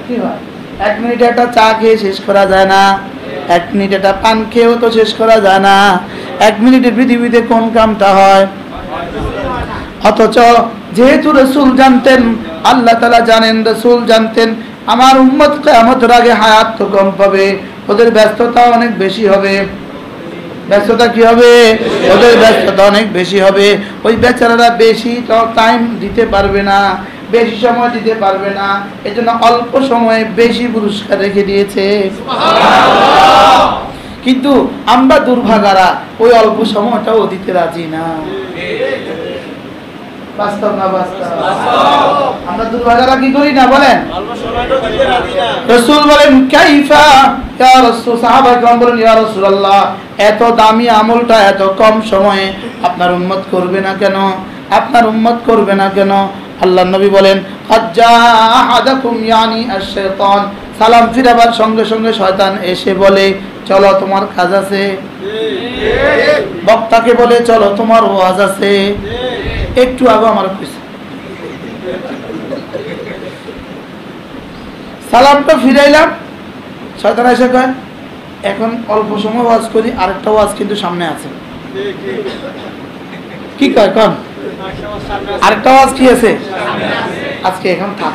কি হয়? ১ মিনিটে একটা চা খেয়ে শেষ করা যায় না। ১ মিনিটে একটা পান খেয়েও তো শেষ করা যায় না। ১ মিনিটে পৃথিবীতে কোন কামটা হয়? অথচ যেহেতু রাসূল জানতেন, আল্লাহ তাআলা জানেন, রাসূল জানতেন আমার উম্মত কিয়ামতের আগে হায়াত তো কম পাবে, ওদের ব্যস্ততা অনেক বেশি হবে। ব্যস্ততা কি হবে? ওদের ব্যস্ততা অনেক বেশি হবে। ওই বেচারারা বেশি টাইম দিতে পারবে না, বেশি সময় দিতে পারবে না। এজন্য অল্প সময়ে বেশি পুরস্কার রেখে দিয়েছে। কিন্তু আমরা দুর্ভাগারা ওই অল্প সময়টাও দিতে রাজি না। বাস্তব না বাস্তব? আমরা দুর্ভাগারা কি করি না বলেন? রাসূল বলেন কাইফা ইয়া রাসূল, সাহাবায়ে কেরাম বলেন ইয়া রাসূলুল্লাহ, এত দামি আমলটা এত কম সময়ে আপনার উম্মত করবে না কেন? আপনার উম্মত করবে না কেন? আল্লাহর নবী বলেন কাদ জাআ আহাদাকুম ইয়ানি আশ-শাইতান, সালাম ফিরাবার সঙ্গে সঙ্গে শয়তান এসে বলে চলো তোমার কাজ আছে। বক্তাকে বলে চলো তোমার ওয়াজ আছে। একটু আগে আমার কইছে সালামটা ফিরাইলাম, শয়তান এসে কয় এখন অল্প সময় ওয়াজ করি, আরেকটা ওয়াজ কিন্তু সামনে আছে। কি কয় কোন? আরেকটা ওয়াজ কি আছে? আজকে এখন থাক।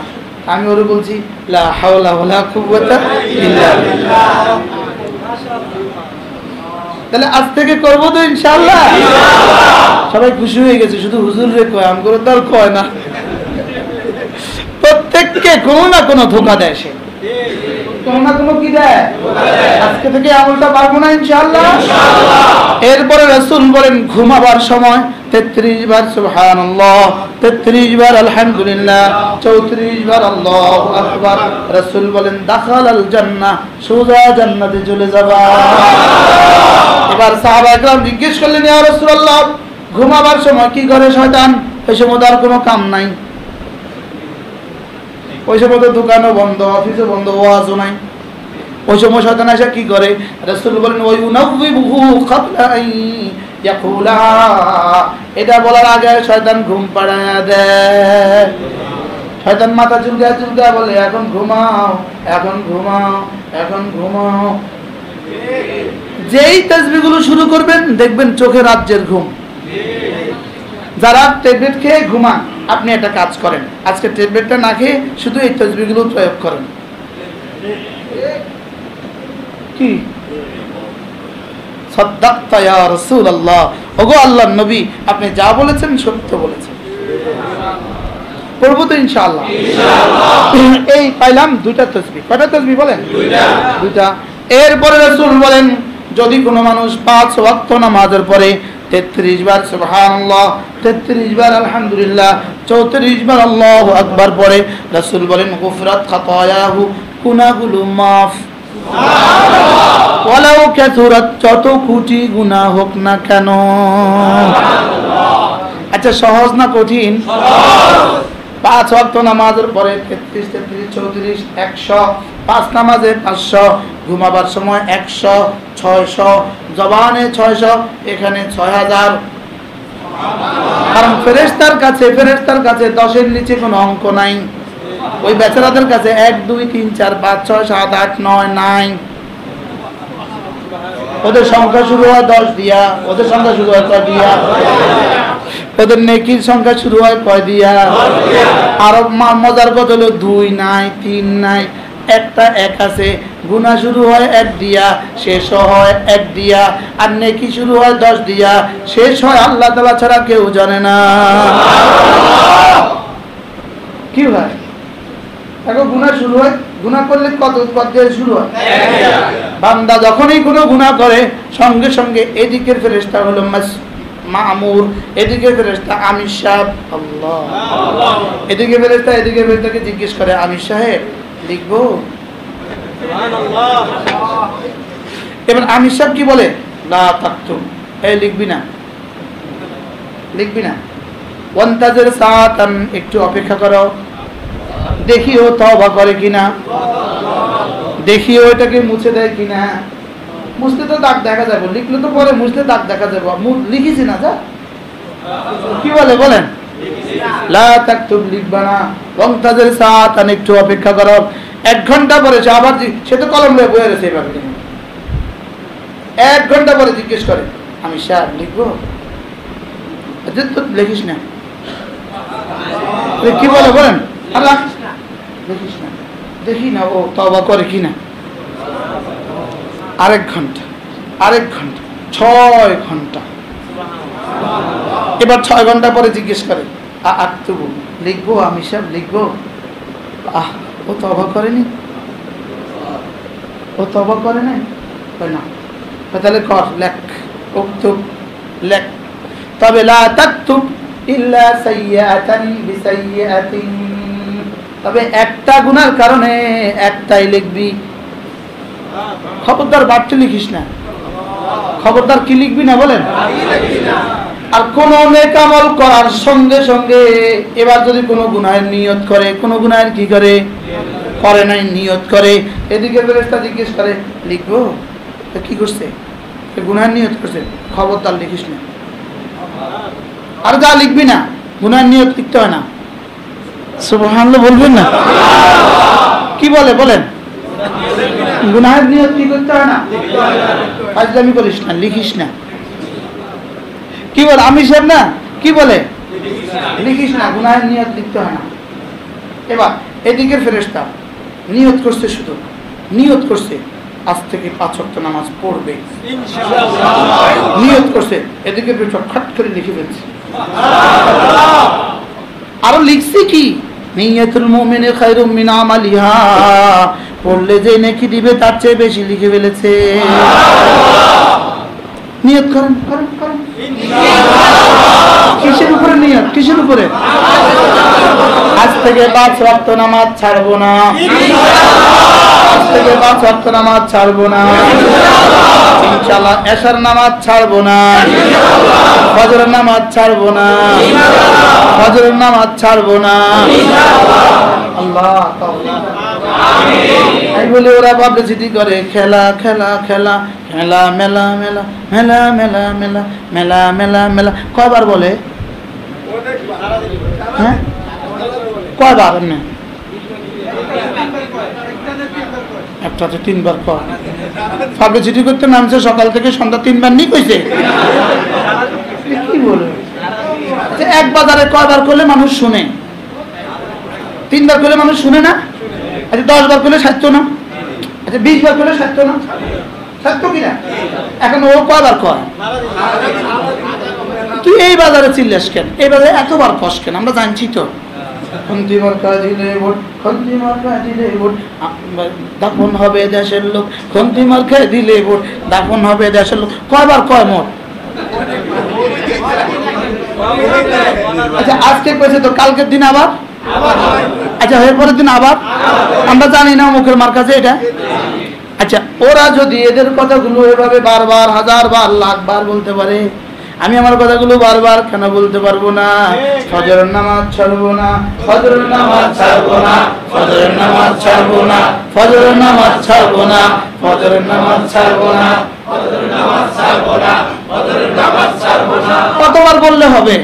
আমি ওরে বলছি লা হাওলা ওয়ালা কুওয়াতা ইল্লা বিল্লাহ। তাহলে আজ থেকে করবো তো ইনশাআল্লাহ। সবাই খুশি হয়ে গেছে, শুধু হুজুর রে কয়, আমগো তো আর কয় না। প্রত্যেককে কোনো না কোনো ধোঁকা দেয় সে, কোনো না কোনো কি দেয়। আজকে থেকে আমলটা পারবো না ইনশাআল্লাহ। এরপরে রাসূল বলেন ঘুমাবার সময় 33 বার সুবহানাল্লাহ, 33 বার আলহামদুলিল্লাহ, 34 বার আল্লাহু আকবার। রাসূল বলেন দাখালাল জান্নাহ, সোজা জান্নাতে চলে যাবা। এবার সাহাবায়ে কেরাম জিজ্ঞেস করলেন ইয়া রাসূলুল্লাহ, ঘুমাবার সময় কি করে শয়তান? ওই সময় আর কোনো কাম নাই, ওই সময় তো দোকানও বন্ধ, অফিসও বন্ধ, ওয়াজও নাই। ওই সময় শয়তান এসে কি করে? রাসূল বলেন ওই উনাউযিবুহু ক্বাবলা আন ইয়াকুলা, এটা বলার আগে শয়তান ঘুম পাড়ায়া দেয়। শয়তান মাথা চুলকায় চুলকায় বলে এখন ঘুমাও, এখন ঘুমাও, এখন ঘুমাও। যেই তাসবিহগুলো শুরু করবেন দেখবেন চোখে রাজ্যের ঘুম। যারা ট্যাবলেট খেয়ে ঘুমান, আপনি একটা কাজ করেন, আজকে ট্যাবলেটটা না খেয়ে শুধু এই তাসবিহগুলো প্রয়োগ করেন। কি সাদাক্তা ইয়া রাসূলুল্লাহ, ওগো আল্লাহর নবী আপনি যা বলেছেন সত্য বলেছেন। পড়ব তো ইনশাআল্লাহ। এই পাইলাম দুইটা তাসবিহ। কয়টা তাসবিহ বলেন? দুইটা। এরপরে রাসূল বলেন যদি কোনো মানুষ 5 ওয়াক্ত নামাজের পরে 33 বার সুবহানাল্লাহ, 33 বার আলহামদুলিল্লাহ, 34 বার আল্লাহু আকবার পড়ে, রাসূল বলেন গুফরাত খাতায়াহু, গুনাহগুলো মাফ। ওয়ালাউ কাসুরাত, যত কোটি গুনাহ হোক না কেন। আচ্ছা, সহজ না কঠিন? 5 ওয়াক্ত নামাজের পরে 33, 33, 34, 100, 5 নামাজে 500, ঘুমাবার সময় 100, 600, জবানে 600, এখানে 6000। কারণ ফেরেশতার কাছে 10-এর নিচে কোনো অঙ্ক নাই। ওই বেচারাদের কাছে 1, 2, 3, 4, 5, 6, 7, 8, 9 নাই। ওদের সংখ্যা শুরু হয় 10 দিয়া, ওদের সংখ্যা শুরু হয় কয় দিয়া? ওদের নেকির সংখ্যা শুরু হয় কয় দিয়া? আর মজার কথা হলো 2 নাই, 3 নাই, একটা 1 আছে। গুনাহ শুরু হয় 1 দিয়া, শেষ হয় 1 দিয়া, আর নেকি শুরু হয় 10 দিয়া, শেষ হয় আল্লাহ তাআলা ছাড়া কেউ জানে না। কি হয়? এখন গুনাহ শুরু হয়, গুনাহ করলে কত দিয়ে শুরু হয়? বান্দা যখনই কোনো গুনাহ করে সঙ্গে সঙ্গে এদিকের ফেরেশতা হলো মামুর, এদিকে ফেরেশতা আমির সাহেব, আল্লাহ, এদিকে ফেরেশতাকে জিজ্ঞেস করে, আমির সাহেব লিখবো? এবার আমির সাহেব কি বলে? লা তাকতুব, এই লিখবি না। ওয়ান্তাজির সাআতান, একটু অপেক্ষা করো, দেখি ও তওবা করে কিনা, দেখি ও এটাকে মুছে দেয় কিনা। মুছলে তো দাগ দেখা যাবে, লিখলে তো পরে মুছলে দাগ দেখা যাবে। লিখিছি না, যা কি বলেন? লা তাকতুব, লিখবা না। ওয়ান্তাজির সাআতান, একটু অপেক্ষা করো। 1 ঘন্টা পরে সে আবার, সে তো কলম নিয়ে বয়ে রয়েছে এভাবে। 1 ঘন্টা পরে জিজ্ঞেস করে, আমি সাহেব লিখবো? তো লিখিস না। কি বলেন? আল্লাহ দেখিস না, দেখি না ও তওবা করে কিনা। আরেক ঘন্টা, 6 ঘন্টা। এবার 6 ঘন্টা পরে জিজ্ঞেস করে, আক্তুবু, লিখবো? আমি সব লিখবো? ও তওবা করেনি, ও তওবা করে নাই না। তাহলে কর, লেখ, উক্তুব, লেখ। তবে লা তাকতুব ইল্লা সাইয়্যাতান বিসাইয়্যাতিন, তবে একটা গুনার কারণে একটাই লিখবি। খবরদার বাড়তে লিখিস না। খবরদার কি লিখবি না বলেন? আর কোন নেক আমল করার সঙ্গে সঙ্গে এবার যদি কোনো গুনাহের নিয়ত করে, কোনো গুনাহের কি করে? করে নাই, নিয়ত করে। এদিকে ফেরেশতা জিজ্ঞেস করে, লিখবো? তো কি করছে? গুনাহের নিয়ত করছে, খবরদার লিখিস না। আর যা লিখবি না, গুনাহের নিয়ত লিখতে হয় না। সুবহানাল্লাহ বলবেন না? কি বলেন? গুনাহের নিয়ত কি করতে হয় না? ফাজলামি করিস না, লিখিস না। কি বলে আমি সাহেব না? কি বলে? লিখিস না, গুনাহের নিয়ত লিখতে হয় না। এবার এদিকের ফেরেশতা নিয়ত করছে, শুধু নিয়ত করছে আজ থেকে 5 ওয়াক্ত নামাজ পড়বে, ইনশাআল্লাহ নিয়ত করছে। এদিকে খট করে লিখে ফেলছে। আরো লিখছে কি? নিয়াতুল মুমিনি খায়রুম মিন আমালিহা, পড়লে যে নেকি দিবে তার চেয়ে বেশি লিখে ফেলেছে। নিয়ত করেন ইনশাআল্লাহ। কিসের উপরে নিয়ত? কিসের উপরে? আজ থেকে 5 ওয়াক্ত নামাজ ছাড়বো না, ইনশাআল্লাহ। আজ থেকে 5 ওয়াক্ত নামাজ ছাড়বো না, ইনশাআল্লাহ। ইনশাআল্লাহ এশার নামাজ ছাড়বো না, ইনশাআল্লাহ। ফজরের নামাজ ছাড়বো না, ইনশাআল্লাহ। ফজরের নামাজ ছাড়বো না, ইনশাআল্লাহ। আল্লাহ তাআলা আমিন। এই বলে ওরা পাবলিসিটি করে, খেলা খেলা খেলা খেলা, মেলা মেলা মেলা মেলা মেলা মেলা মেলা মেলা। কয়বার বলে? হ্যাঁ, কয়বার? না, একটাতে 3বার কর। পাবলিসিটি করতে নামছে সকাল থেকে সন্ধ্যা 3বার নি কইছে। কি বলে? এক বাজারে কয়বার করলে মানুষ শুনে? 3বার করলে মানুষ শুনে না? আচ্ছা 10 বার করলে সাধ্য না? আচ্ছা 20 বার করলে সাধ্য না? সাধ্য কিনা? এখন ও কয়বার কয়? তুই এই বাজারে চিল্লাস কেন? এই বাজারে এতবার কস কেন? আমরা জানছি তো। খন্তি মার্কা দিলে ভোট, খন্তি মার্কা দিলে ভোট, দাফন হবে দেশের লোক। খন্তি মার্কা দিলে ভোট, দাফন হবে দেশের লোক। কয়বার কয় মোট? আচ্ছা আজকে কইছে তো, কালকের দিন আবার, আচ্ছা এর পরের দিন আবার। আমরা জানি না মুখের মার্কা যে এটা। আচ্ছা, ওরা যদি এদের কথাগুলো এভাবে বারবার, হাজারবার, লাখবার বলতে পারে, আমি আমার কথাগুলো বারবার কেন বলতে পারবো না? ফজরের নামাজ ছাড়বো না, ফজরের নামাজ ছাড়বো না, ফজরের নামাজ ছাড়বো না, ফজরের নামাজ ছাড়বো না, ফজরের নামাজ ছাড়বো না, ফজরের নামাজ ছাড়বো না, ফজরের নামাজ ছাড়বো না। কতবার বললে হবে?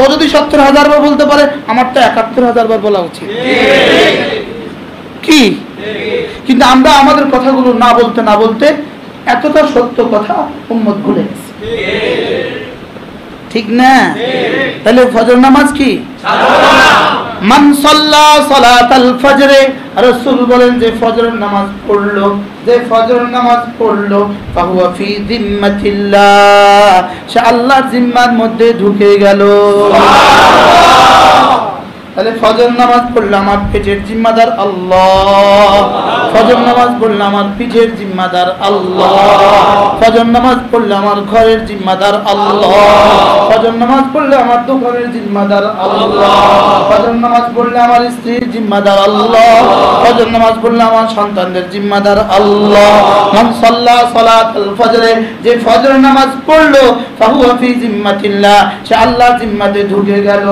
ও যদি 70,000 বার বলতে পারে, আমার তো 71,000 বার বলা উচিত কি? কিন্তু আমরা আমাদের কথাগুলো না বলতে না বলতে এতটা সত্য কথা উম্মত ভুলে গেছে, ঠিক না? তাহলে ফজর নামাজ কি? মান সাল্লা সালাতাল ফজরে, রাসূল বলেন যে ফজরের নামাজ পড়লো, যে ফজরের নামাজ পড়লো, ফাহুয়া ফি জিম্মাতিল্লাহ, সে আল্লাহর জিম্মার মধ্যে ঢুকে গেল। তাহলে ফজর নামাজ পড়লে আমার পেটের জিম্মাদার আল্লাহ, ফজর নামাজ পড়লে আমার পিঠের জিম্মাদার আল্লাহ, ফজর নামাজ পড়লে আমার ঘরের জিম্মাদার আল্লাহ, ফজর নামাজ পড়লে আমার দোকানের জিম্মাদার আল্লাহ, ফজর নামাজ পড়লে আমার স্ত্রীর জিম্মাদার আল্লাহ, ফজর নামাজ পড়লে আমার সন্তানদের জিম্মাদার আল্লাহ। মান সাল্লা সালাতাল ফজরে, যে ফজর নামাজ পড়লো, ফাহুয়া ফি জিম্মাতিল্লাহ, সে আল্লাহর জিম্মাতে ঢুকে গেল।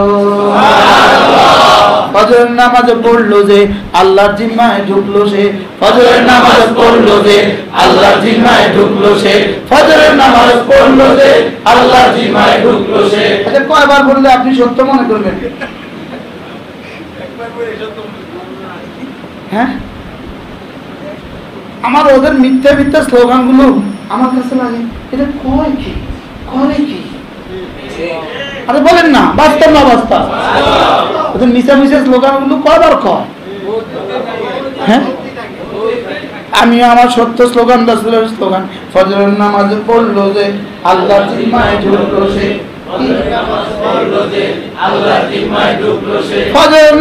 ফজরের নামাজ পড়লো যে আল্লাহর জিম্মায় ঢুকলো সে, ফজরের নামাজ পড়লো যে আল্লাহর জিম্মায় ঢুকলো সে, ফজরের নামাজ পড়লো যে আল্লাহর জিম্মায় ঢুকলো সে। আচ্ছা, কয়বার বললে আপনি সত্য মনে করবেন? হ্যাঁ, আমার ওদের মিথ্যা মিথ্যা স্লোগানগুলো আমার কাছে লাগে এটা কয় কি, করে কি? আরে বলেন না, বাস্তব না বাস্তব? ওদের মিশা মিশা স্লোগানগুলো কয়বার কয়? হ্যাঁ, আমি আমার সত্য স্লোগান, রাসূলের স্লোগান, ফজরের নামাজ পড়লো যে আল্লাহর জিম্মায় ঢুকলো সে, ফজরের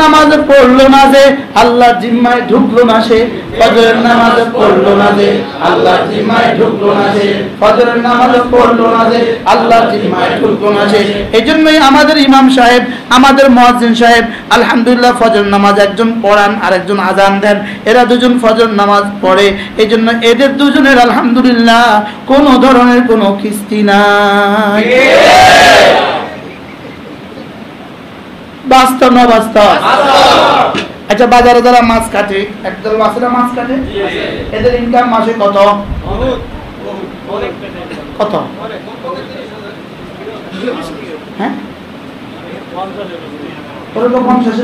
নামাজ পড়লো না যে আল্লাহর জিম্মায় ঢুকলো না সে, ফজরের নামাজ পড়লো না যে আল্লাহর জিম্মায় ঢুকলো না সে, ফজরের নামাজ পড়লো না যে আল্লাহর জিম্মায় ঢুকলো না সে। এই জন্যই আমাদের ইমাম সাহেব, আমাদের মুয়াজ্জিন সাহেব আলহামদুলিল্লাহ ফজর নামাজ একজন পড়ান আর একজন আজান দেন, এরা দুজন ফজর নামাজ পড়ে। এই জন্য এদের দুজনের আলহামদুলিল্লাহ কোনো ধরনের কোনো কিস্তি নাই। বাস্তব না বাস্তব? আচ্ছা, বাজারে যারা মাছ কাটে, একদল মাছেরা মাছ কাটে, এদের ইনকাম মাসে কত? কত? হ্যাঁ, 50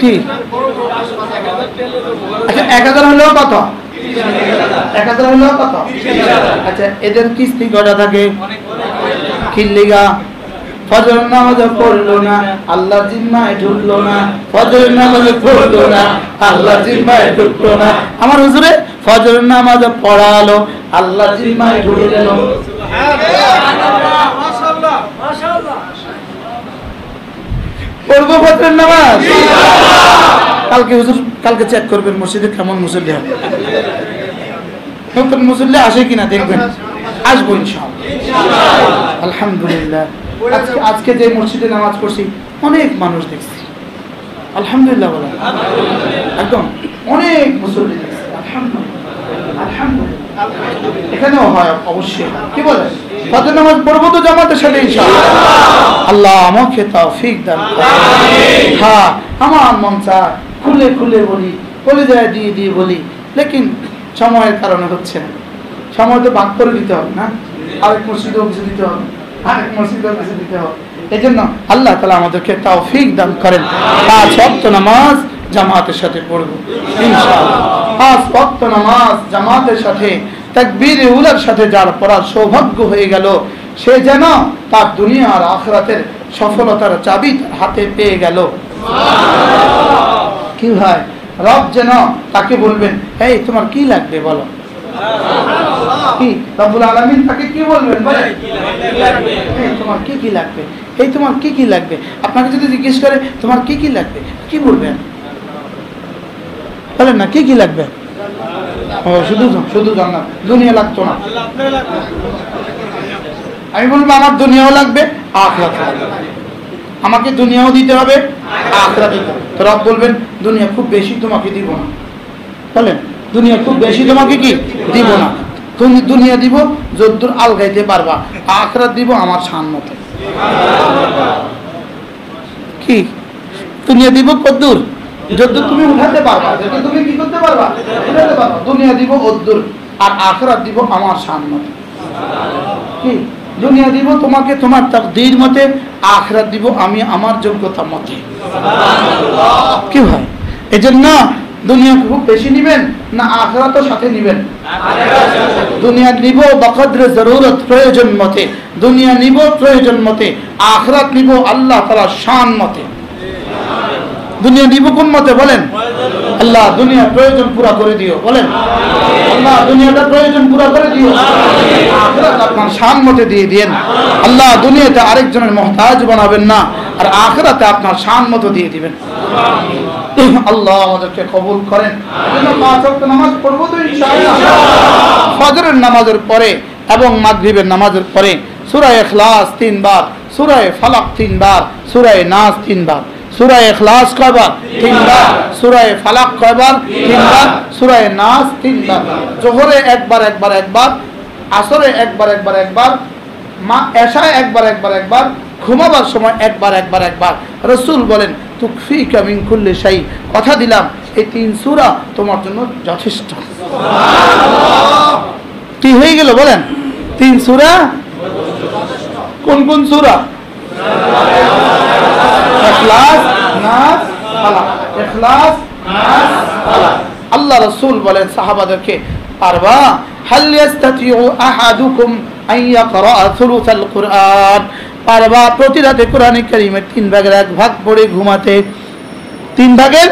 কি? আচ্ছা, 1000 হলেও কত? 1000 হলেও কত? আচ্ছা, এদের কিস্তি কটা থাকে? কিল্লিগা ফজর নামাজ পড়লো না, আল্লাহর জিম্মায় ঢুকলো না, ফজর নামাজ পড়লো না, আল্লাহর জিম্মায় ঢুকলো না। আমার হুজুরে ফজর নামাজ পড়ালো, আল্লাহর জিম্মায় ঢুকে গেল। পড়বো ফজরের নামাজ? কালকে হুজুর, কালকে চেক করবেন মসজিদে কেমন মুসল্লি হবে, নতুন মুসল্লি আসে কিনা দেখবেন। আসবো ইনশাআল্লাহ। আলহামদুলিল্লাহ, আজকে যে মসজিদে নামাজ পড়ছি অনেক মানুষ দেখছি, আলহামদুলিল্লাহ বলেন, একদম অনেক মুসল্লি দেখছি, আলহামদুলিল্লাহ আলহামদুলিল্লাহ। এখানেও হয় অবশ্যই, কি বলেন? ফজর নামাজ পড়বো তো জামাতের সাথে ইনশাআল্লাহ। আল্লাহ আমাকে তৌফিক দান করুন। হ্যাঁ, আমার মন চায় খুলে খুলে বলি, কলিজায় দিয়ে দিয়ে বলি, লেকিন সময়ের কারণে হচ্ছে না। সময় তো ভাগ করে দিতে হবে না, আরেক মসজিদেও কিছু দিতে হবে, আরেক মসজিদেও কিছু দিতে হবে। এই জন্য আল্লাহ তাআলা আমাদেরকে তৌফিক দান করেন। 5 ওয়াক্ত নামাজ জামাতের সাথে পড়বো ইনশাআল্লাহ। 5 ওয়াক্ত নামাজ জামাতের সাথে তাকবীরে উলার সাথে যার পড়ার সৌভাগ্য হয়ে গেল, সে যেন তার দুনিয়া আর আখিরাতের সফলতার চাবি হাতে পেয়ে গেল। কি হয়, রব যেন তাকে বলবেন, এই তোমার কি লাগবে বলো, কি রব্বুল আলামিন তাকে কি বলবেন, বলেন এই তোমার কি কি লাগবে, এই তোমার কি কি লাগবে। আপনাকে যদি জিজ্ঞেস করে তোমার কি কি লাগবে, কি বলবেন? বলেন না, কি কি লাগবে? ও শুধু শুধু জান্নাত, দুনিয়া লাগতো না। আমি বলবো আমার দুনিয়াও লাগবে, আখিরাত লাগবে। আমাকে দুনিয়াও দিতে হবে, আখিরাত দিতে হবে। তো রব বলবেন দুনিয়া খুব বেশি তোমাকে দিব না, বলেন দুনিয়া খুব বেশি তোমাকে কি দিব না, তুমি দুনিয়া দিব যদ্দূর আলগাইতে পারবা, আখিরাত দিব আমার শান মতো। কি দুনিয়া দিব কদ্দূর, যদ্দূর তুমি উঠাতে পারবা, যদি তুমি কি করতে পারবা, উঠাতে পারবা। দুনিয়া দিব অদ্দূর, আর আখিরাত দিব আমার শান মতো। কি দুনিয়া দিব তোমাকে তোমার তাকদীর মতে, আখিরাত দিব আমি আমার যোগ্যতা মতে। কি হয় এজন্য দুনিয়া খুব বেশি নিবেন না আখিরাতও সাথে নিবেন? দুনিয়া নিব বকদরে জরুরত, প্রয়োজন মতে। দুনিয়া নিব প্রয়োজন মতে, আখিরাত নিব আল্লাহ তাআলার শান মতে। দুনিয়া নিব কোন মতে বলেন? আল্লাহ দুনিয়া প্রয়োজন পুরা করে দিও, বলেন আল্লাহ দুনিয়াটা প্রয়োজন পুরা করে দিও, আখিরাত আপনার শান মতে দিয়ে দিয়েন। আল্লাহ দুনিয়াতে আরেকজনের মুহতাজ বানাবেন না, আর আখিরাতে আপনার শান মতো দিয়ে দিবেন। আল্লাহ আমাদেরকে কবুল করেন। এজন্য 5 ওয়াক্ত নামাজ পড়বো তো ইনশাআল্লাহ। ফজরের নামাজের পরে এবং মাগরিবের নামাজের পরে সূরা ইখলাস 3 বার, সূরা ফালাক 3 বার, সূরা নাস 3 বার। সূরা ইখলাস কয়বার? 3 বার। সূরা ফালাক কয়বার? 3 বার। সূরা নাস 3 বার। যোহরে একবার, আসরে একবার, এশায় একবার, ঘুমাবার সময় একবার। রাসূল বলেন তুকফিকা মিন কুল্লি শাই, কথা দিলাম এই 3 সূরা তোমার জন্য যথেষ্ট। কি হয়ে গেল বলেন? 3 সূরা। কোন কোন সূরা? ইখলাস, নাস, ফালাক। ইখলাস, নাস, ফালাক। আল্লাহ রাসূল বলেন সাহাবাদেরকে, পারবা? হাল ইয়াস্তাতিউ আহাদুকুম আন ইয়াকরা থুলুসাল কুরআন, পারবা প্রতি রাতে কোরআন কারীমের 3 ভাগের 1 ভাগ পড়ে ঘুমাতে? 3 ভাগের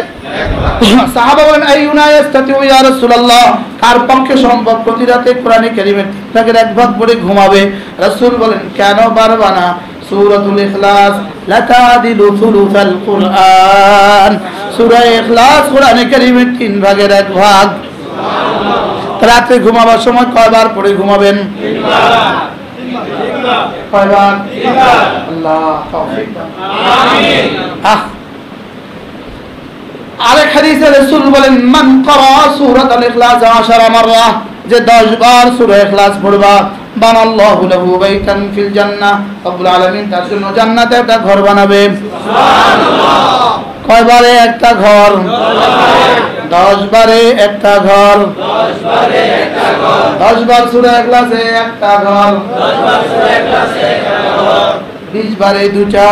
1 ভাগ। সাহাবা বলেন আইয়ুনা ইয়াস্তাতিউ ইয়া রাসূলুল্লাহ, কার পক্ষে সম্ভব প্রতি রাতে কোরআন কারীমের 3 ভাগের 1 ভাগ পড়ে ঘুমাবে? রাসূল বলেন কেন পারবা না? সূরাতুল ইখলাস লা তাদিলু থুলুসাল কুরআন, সূরা ইখলাস কোরআন কারীমের 3 ভাগের 1 ভাগ। রাতে ঘুমাবার সময় কয়বার পড়ে ঘুমাবেন? 3 বার। কয়বার? 3 বার। আল্লাহ তৌফিক দান, আমিন। আরেক হাদিসে রাসূল বলেন মান ক্বারা সূরাতুল ইখলাস 10 মাররা, যে 10 বার সূরা ইখলাস পড়বা, বানাল্লাহু লাহু বাইতান ফিল জান্নাহ, রব্বুল আলামিন তার জন্য জান্নাতে একটা ঘর বানাবে। সুবহানাল্লাহ। কয়বারে একটা ঘর? 10 বারে একটা ঘর। 10 বার সূরা ইখলাসে একটা ঘর। 20 বারে 2টা,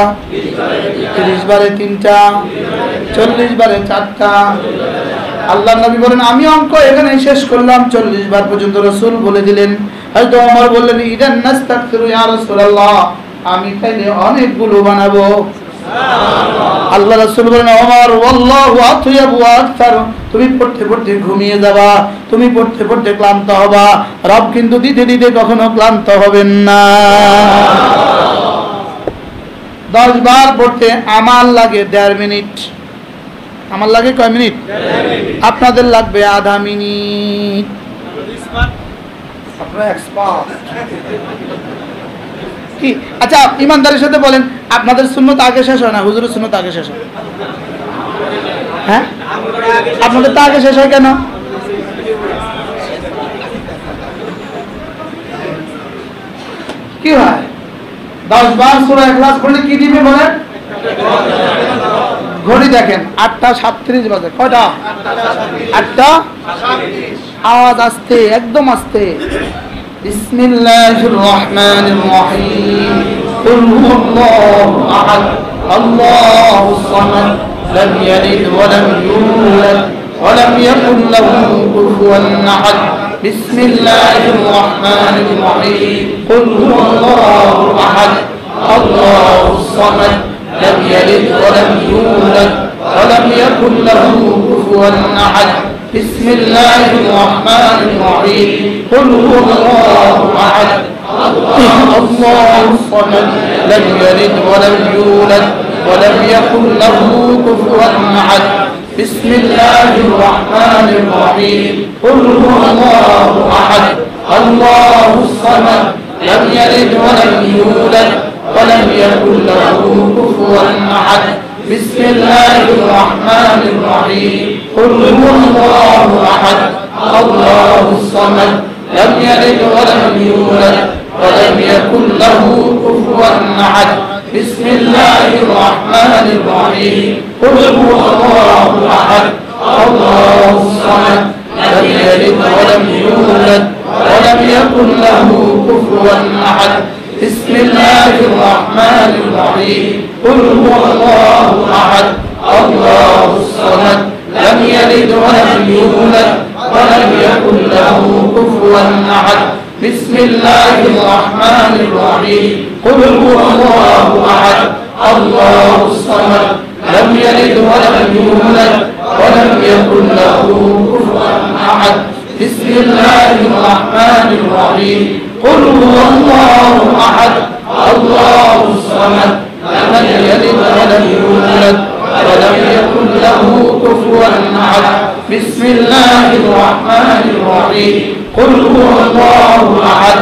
30 বারে 3টা, 40 বারে 4টা। আল্লাহ নবী বলেন আমি অঙ্ক এখানে শেষ করলাম, 40 বার পর্যন্ত রাসূল বলে দিলেন। হযরত ওমর বললেন ইদান নাস্তাগফিরু ইয়া রাসূলুল্লাহ, আমি তাইলে অনেকগুলো বানাবো। সুবহানাল্লাহ। আল্লাহ রাসূল বলেন ওমর ওয়াল্লাহু আতয়াবু আকতার, তুমি পড়তে পড়তে ঘুমিয়ে যাবা, তুমি পড়তে পড়তে ক্লান্ত হবা, রব কিন্তু দিতে দিতে কখনো ক্লান্ত হবেন না। 10 বার পড়তে আমার লাগে 1.5 মিনিট। আমার লাগে কয় মিনিট? 1.5 মিনিট। আপনাদের লাগবে আধা মিনিট। আপনারা এক্সপার্ট। কি আচ্ছা ইমানদারের সাথে বলেন আপনাদের সুন্নত আগে শেষ হয় না হুজুরের সুন্নত আগে শেষ হয়? হ্যাঁ আপনাদের তো আগে শেষ হয় কেন? কি হয়? 10 বার সূরা ইখলাস পড়লে কি দিবে বলেন? ঘড়ি দেখেন 8:37 বাজে। কয়টা? 8:37। আওয়াজ আস্তে, একদম আস্তে। বিসমিল্লাহির রহমানির রহিম। কুল হুয়াল্লাহু আহাদ, আল্লাহুস সামাদ, লাম ইয়ালিদ ওয়া লাম ইউলাদ ওয়া লাম ইয়াকুল লাহু কুফুয়ান আহাদ। বিসমিল্লাহির রহমানির রহিম। কুল হুয়াল্লাহু আহাদ, আল্লাহুস সামাদ, لم يلد ولم يولد ولم يكن له كفوا أحد. بسم الله الرحمن الرحيم. قل هو الله أحد، الله الصمد، لم يلد ولم يولد ولم يكن له كفوا أحد. بسم الله الرحمن الرحيم. قل هو الله أحد، الله الصمد، لم يلد ولم يولد ولم يكن له كفوا أحد بسم الله الرحمن الرحيم قل هو الله أحد الله الصمد لم يلد ولم يولد ولم يكن له كفوا أحد بسم الله الرحمن الرحيم قل هو الله أحد الله الصمد لم يلد ولم يولد ولم يكن له كفوا أحد بسم الله الرحمن الرحيم قل هو الله أحد الله الصمد لم يلد ولم يولد ولم يكن له كفوا أحد بسم الله الرحمن الرحيم قل هو الله أحد الله الصمد لم يلد ولم يولد ولم يكن له كفوا أحد بسم الله الرحمن الرحيم قل هو الله أحد الله الصمد لم يلد ولم يولد ولم يكن له كفوا أحد بسم الله الرحمن الرحيم قل هو الله أحد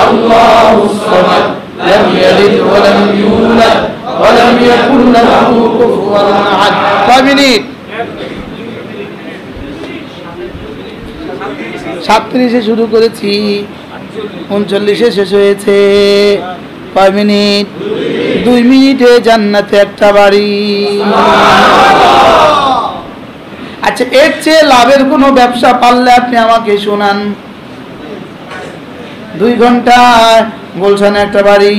الله الصمد لم يلد ولم يولد ولم يكن له كفوا أحد 5 মিনিট 37 শুরু করেছি 39 শেষ হয়েছে 5 মিনিট 2 মিনিটে জান্নাতে একটা বাড়ি আচ্ছা এর চেয়ে লাভের কোনো ব্যবসা পারলে আপনি আমাকে শোনান 2 ঘন্টায় গুলশানে একটা বাড়ি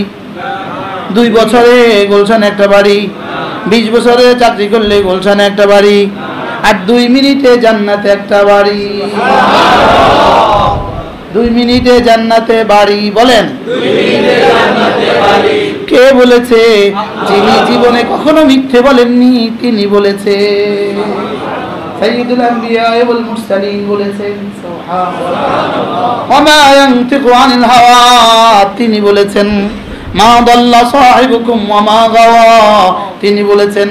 2 বছরে গুলশানে একটা বাড়ি 20 বছরে চাকরি করলে গুলশানে একটা বাড়ি আর 2 মিনিটে জান্নাতে একটা বাড়ি 2 মিনিটে জান্নাতে বাড়ি বলেন 2 মিনিটে জান্নাতে বাড়ি কে বলেছে যিনি জীবনে কখনো মিথ্যে বলেননি তিনি বলেছে সাইয়্যিদুল আম্বিয়া ওয়াল মুরসালিন বলেছেন সুবহানাল্লাহ ওয়া মা ইয়ানতিকু আনিল হাওয়া তিনি বলেছেন মা দাল্লা সাহিবুকুম ওয়া মা গাওয়া তিনি বলেছেন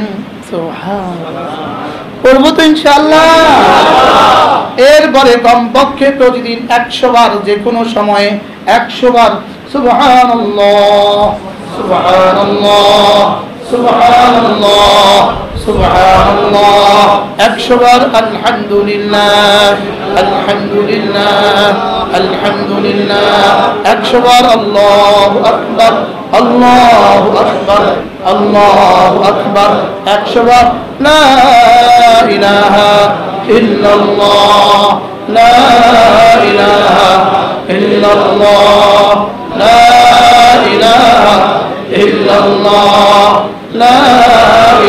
সুবহানাল্লাহ পড়ব তো ইনশাআল্লাহ এরপরে কমপক্ষে প্রতিদিন 100 বার যে কোনো সময়ে 100 বার সুবহানাল্লাহ সুবহানাল্লাহ সুবহানাল্লাহ সুবহানাল্লাহ 100 বার আলহামদুলিল্লাহ আলহামদুলিল্লাহ আলহামদুলিল্লাহ 100 বার আল্লাহু আকবার আল্লাহু আকবার আল্লাহু আকবার 100 বার লা ইলাহা ইল্লাল্লাহ লা ইলাহা ইল্লাল্লাহ লা ইলাহা ইল্লাল্লাহ লা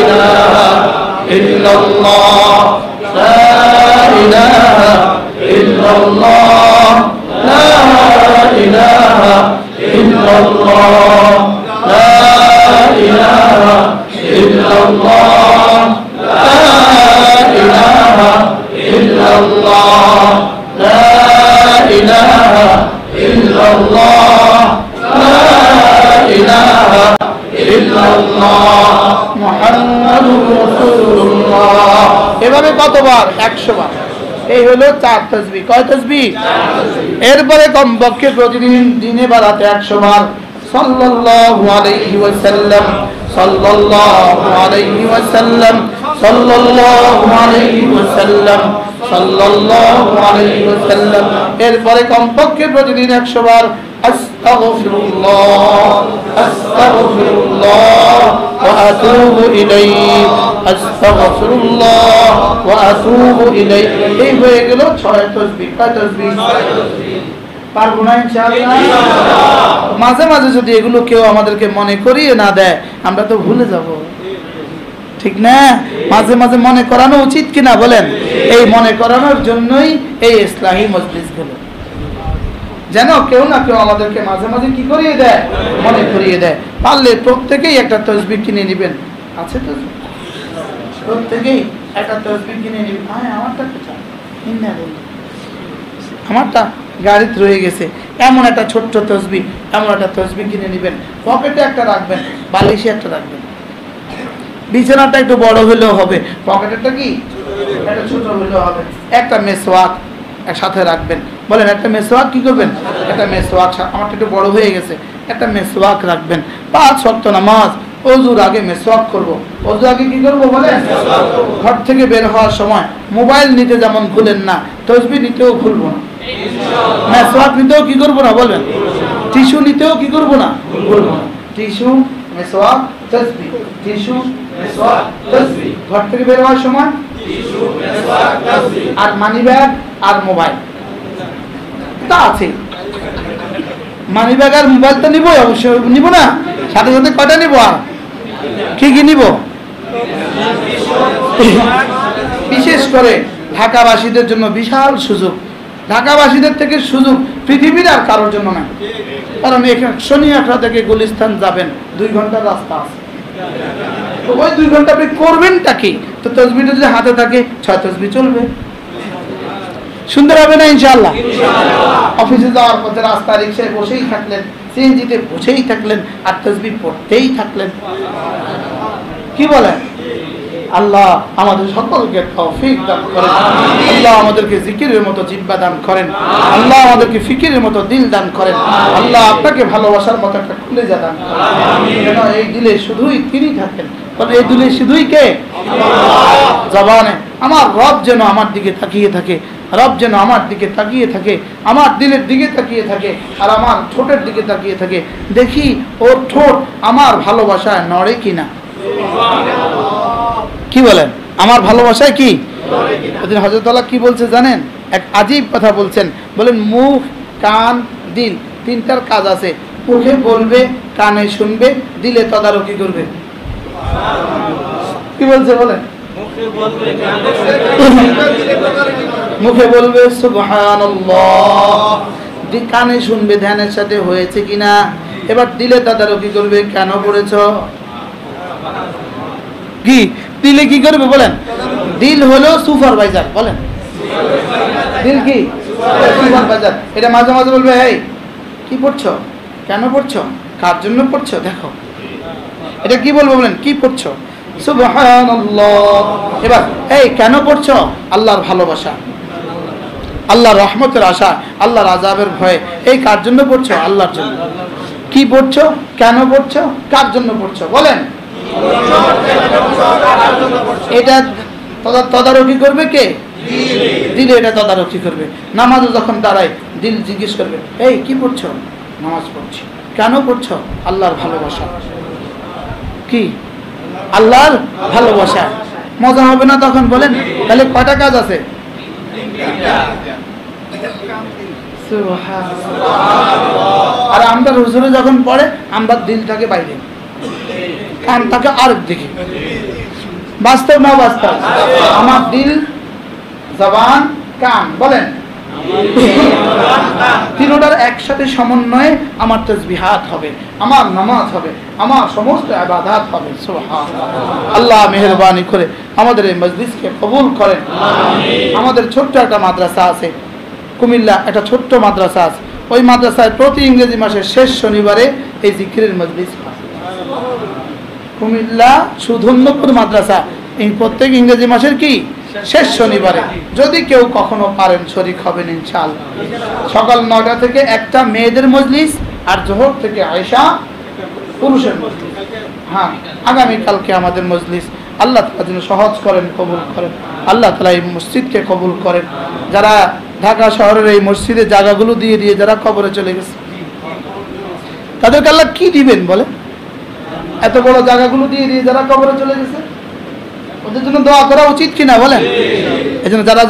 ইলাহা ইল্লাল্লাহ লা ইলাহা ইল্লাল্লাহ লা ইলাহা ইল্লাল্লাহ লা ইলাহা ইল্লাল্লাহ লা ইলাহা ইল্লাল্লাহ লা ইলাহা ইল্লাল্লাহ লা ইলাহা ইল্লাল্লাহ মুহাম্মাদুর রাসূলুল্লাহ এভাবে কতবার 100 বার এই হলো 4 তাসবিহ কয় তাসবিহ এরপরে কমপক্ষে প্রতিদিন দিনে বেলাতে 100 বার সাল্লাল্লাহু আলাইহি ওয়াসাল্লাম সাল্লাল্লাহু আলাইহি ওয়াসাল্লাম সাল্লাল্লাহু আলাইহি ওয়াসাল্লাম সাল্লাল্লাহু আলাইহি ওয়াসাল্লাম এরপরে কমপক্ষে প্রতিদিন 100 বার আস্তাগফিরুল্লাহ আস্তাগফিরুল্লাহ ওয়া আতুবু ইলাইহি আস্তাগফিরুল্লাহ ওয়া আতুবু ইলাইহি এই হয়ে গেল 6 তাসবিহ কয় তাসবিহ পারবো না ইনশাআল্লাহ মাঝে মাঝে যদি এগুলো কেউ আমাদেরকে মনে করিয়ে না দেয় আমরা তো ভুলে যাব ঠিক না মাঝে মাঝে মনে করানো উচিত কিনা বলেন এই মনে করানোর জন্যই এই ইসলাহি মজলিসগুলো যেন কেউ না কেউ আমাদেরকে মাঝে মাঝে কি করিয়ে দেয় মনে করিয়ে দেয় পারলে প্রত্যেকেই একটা তাসবিহ কিনে নেবেন আছে তো প্রত্যেকেই একটা তাসবিহ কিনে নেবেন আমারটা কোথায় কিনে বলুন আমারটা গাড়িতে রয়ে গেছে এমন একটা ছোট্ট তাসবিহ এমন একটা তাসবিহ কিনে নেবেন পকেটে একটা রাখবেন বালিশে একটা রাখবেন বিছানাটা একটু বড় হলেও হবে পকেটেরটা কি একটা ছোট হলেও হবে একটা মেসওয়াক সাথে রাখবেন বলেন একটা মেসওয়াক কি করবেন? একটা মেসওয়াক, আমারটা একটু বড় হয়ে গেছে, একটা মেসওয়াক রাখবেন। 5 ওয়াক্ত নামাজ ওযুর আগে মেসওয়াক করব। ওযুর আগে কি করব বলেন? ঘর থেকে বের হওয়ার সময় মোবাইল নিতে যেমন ভুলেন না, তাসবিহ নিতেও ভুলবো না। মেসওয়াক নিতেও কি করব না বলবেন? টিস্যু নিতেও কি করব না? ভুলবো না। টিস্যু, মেসওয়াক, তাসবিহ, টিস্যু, মেসওয়াক, তাসবিহ। ঘর থেকে বের হওয়ার সময় টিস্যু, মেসওয়াক, তাসবিহ। আর মানি ব্যাগ আর মোবাইল তা আছে। মানি ব্যাগ আর মোবাইল তো নিবই, অবশ্যই নিব না, সাথে সাথে কয়টা নিব? আর কি কি নিব? বিশেষ করে ঢাকাবাসীদের জন্য বিশাল সুযোগ। ঢাকাবাসীদের থেকে সুযোগ পৃথিবীর আর কারোর জন্য না। কারণ এখানে শনিয়াখড়া থেকে গুলিস্তান যাবেন 2 ঘন্টার রাস্তা আছে। তো ওই 2 ঘন্টা আপনি করবেনটা কি? তো তাসবিহটা যদি হাতে থাকে 6 তাসবিহ চলবে, সুন্দর হবে না ইনশাআল্লাহ? অফিসে যাওয়ার পথে রাস্তা রিকশায় বসেই থাকলেন, সিএনজিতে বসেই থাকলেন, আর তাসবিহ পড়তেই থাকলেন। কি বলেন? আল্লাহ আমাদের সকলকে তৌফিক দান করেন। আল্লাহ আমাদেরকে জিকিরের মতো জিহ্বা দান করেন। আল্লাহ আমাদেরকে ফিকিরের মতো দিল দান করেন। আল্লাহ আপনাকে ভালোবাসার মতো একটা কলিজা দান করেন, যেন এই দিলে শুধুই তিনি থাকেন। বলে এই দিলে শুধুই কে? জবানে আমার রব যেন আমার দিকে তাকিয়ে থাকে, রব যেন আমার দিকে তাকিয়ে থাকে, আমার দিলের দিকে তাকিয়ে থাকে, আর আমার ঠোঁটের দিকে তাকিয়ে থাকে। দেখি ওর ঠোঁট আমার ভালোবাসায় নড়ে কিনা। কি বলেন? আমার ভালোবাসায় কি? হযরত আল্লাহ কি বলছে জানেন? এক আজীব কথা বলছেন। বলেন মুখ, কান, দিল, 3টার কাজ আছে। মুখে বলবে, কানে শুনবে, দিলে তদারকি করবে। কি বলছে বলেন? মুখে বলবে সুবহানাল্লাহ, কানে শুনবে ধ্যানের সাথে হয়েছে কিনা। এবার দিলে তদারকি করবে, কেন পড়েছ? কি দিলে কি করবে বলেন? দিল হলো সুপারভাইজার। বলেন দিল কি? সুপারভাইজার। এটা মাঝে মাঝে বলবে এই কি পড়ছো, কেন পড়ছো, কার জন্য পড়ছো, দেখো। এটা কি বলবো বলেন? কি পড়ছো? সুবহানাল্লাহ। এবার এই কেন পড়ছো? আল্লাহর ভালোবাসা, আল্লাহর রহমতের আশা, আল্লাহর আযাবের ভয়ে। এই কার জন্য পড়ছো? আল্লাহর জন্য। কি পড়ছো, কেন পড়ছো, কার জন্য পড়ছো বলেন? এটা তদারকি করবে কে? দিল এটা তদারকি করবে। নামাজে যখন দাঁড়ায় দিল জিজ্ঞেস করবে এই কি পড়ছো? নামাজ পড়ছি। কেন পড়ছো? আল্লাহর ভালোবাসা। কি? আল্লাহর ভালোবাসা। মজা হবে না তখন বলেন? তাহলে কয়টা কাজ আছে? আর আমরা হুজুরে যখন পড়ে আমরা দিলটাকে বাইরে, কানটাকে আরেক দিকে। বাস্তব না বাস্তব? আমার দিল, জবান, কান বলেন, তিনটার একসাথে সমন্বয়ে আমার তাসবিহাত হবে, আমার নামাজ হবে, আমার সমস্ত ইবাদত হবে। সুবহানাল্লাহ। আল্লাহ মেহেরবানি করে আমাদের এই মজলিসকে কবুল করেন। আমাদের ছোট্ট একটা মাদ্রাসা আছে কুমিল্লা, একটা ছোট্ট মাদ্রাসা আছে। ওই মাদ্রাসায় প্রতি ইংরেজি মাসের শেষ শনিবারে এই জিকিরের মজলিস হয়। কুমিল্লা সুধন্যপুর মাদ্রাসা এই প্রত্যেক ইংরেজি মাসের কি শেষ শনিবারে। যদি কেউ কখনো পারেন শরীক হবেন ইনশাআল্লাহ। সকাল 9টা থেকে একটা মেয়েদের মজলিস, আর জোহর থেকে আয়েশা পুরুষের মজলিস। হ্যাঁ, আগামীকালকে আমাদের মজলিস। আল্লাহ তাআলা যেন সহজ করেন, কবুল করেন। আল্লাহ তাআলা এই মসজিদকে কবুল করেন। যারা ঢাকা শহরের এই মসজিদের জায়গাগুলো দিয়ে দিয়ে যারা কবরে চলে গেছে, তাদেরকে আল্লাহ কি দিবেন বলে? এত বড় জায়গাগুলো দিয়ে দিয়ে যারা কবরে চলে গেছে, ওদের জন্য দোয়া করা উচিত কিনা বলেন? এই জন্য যারা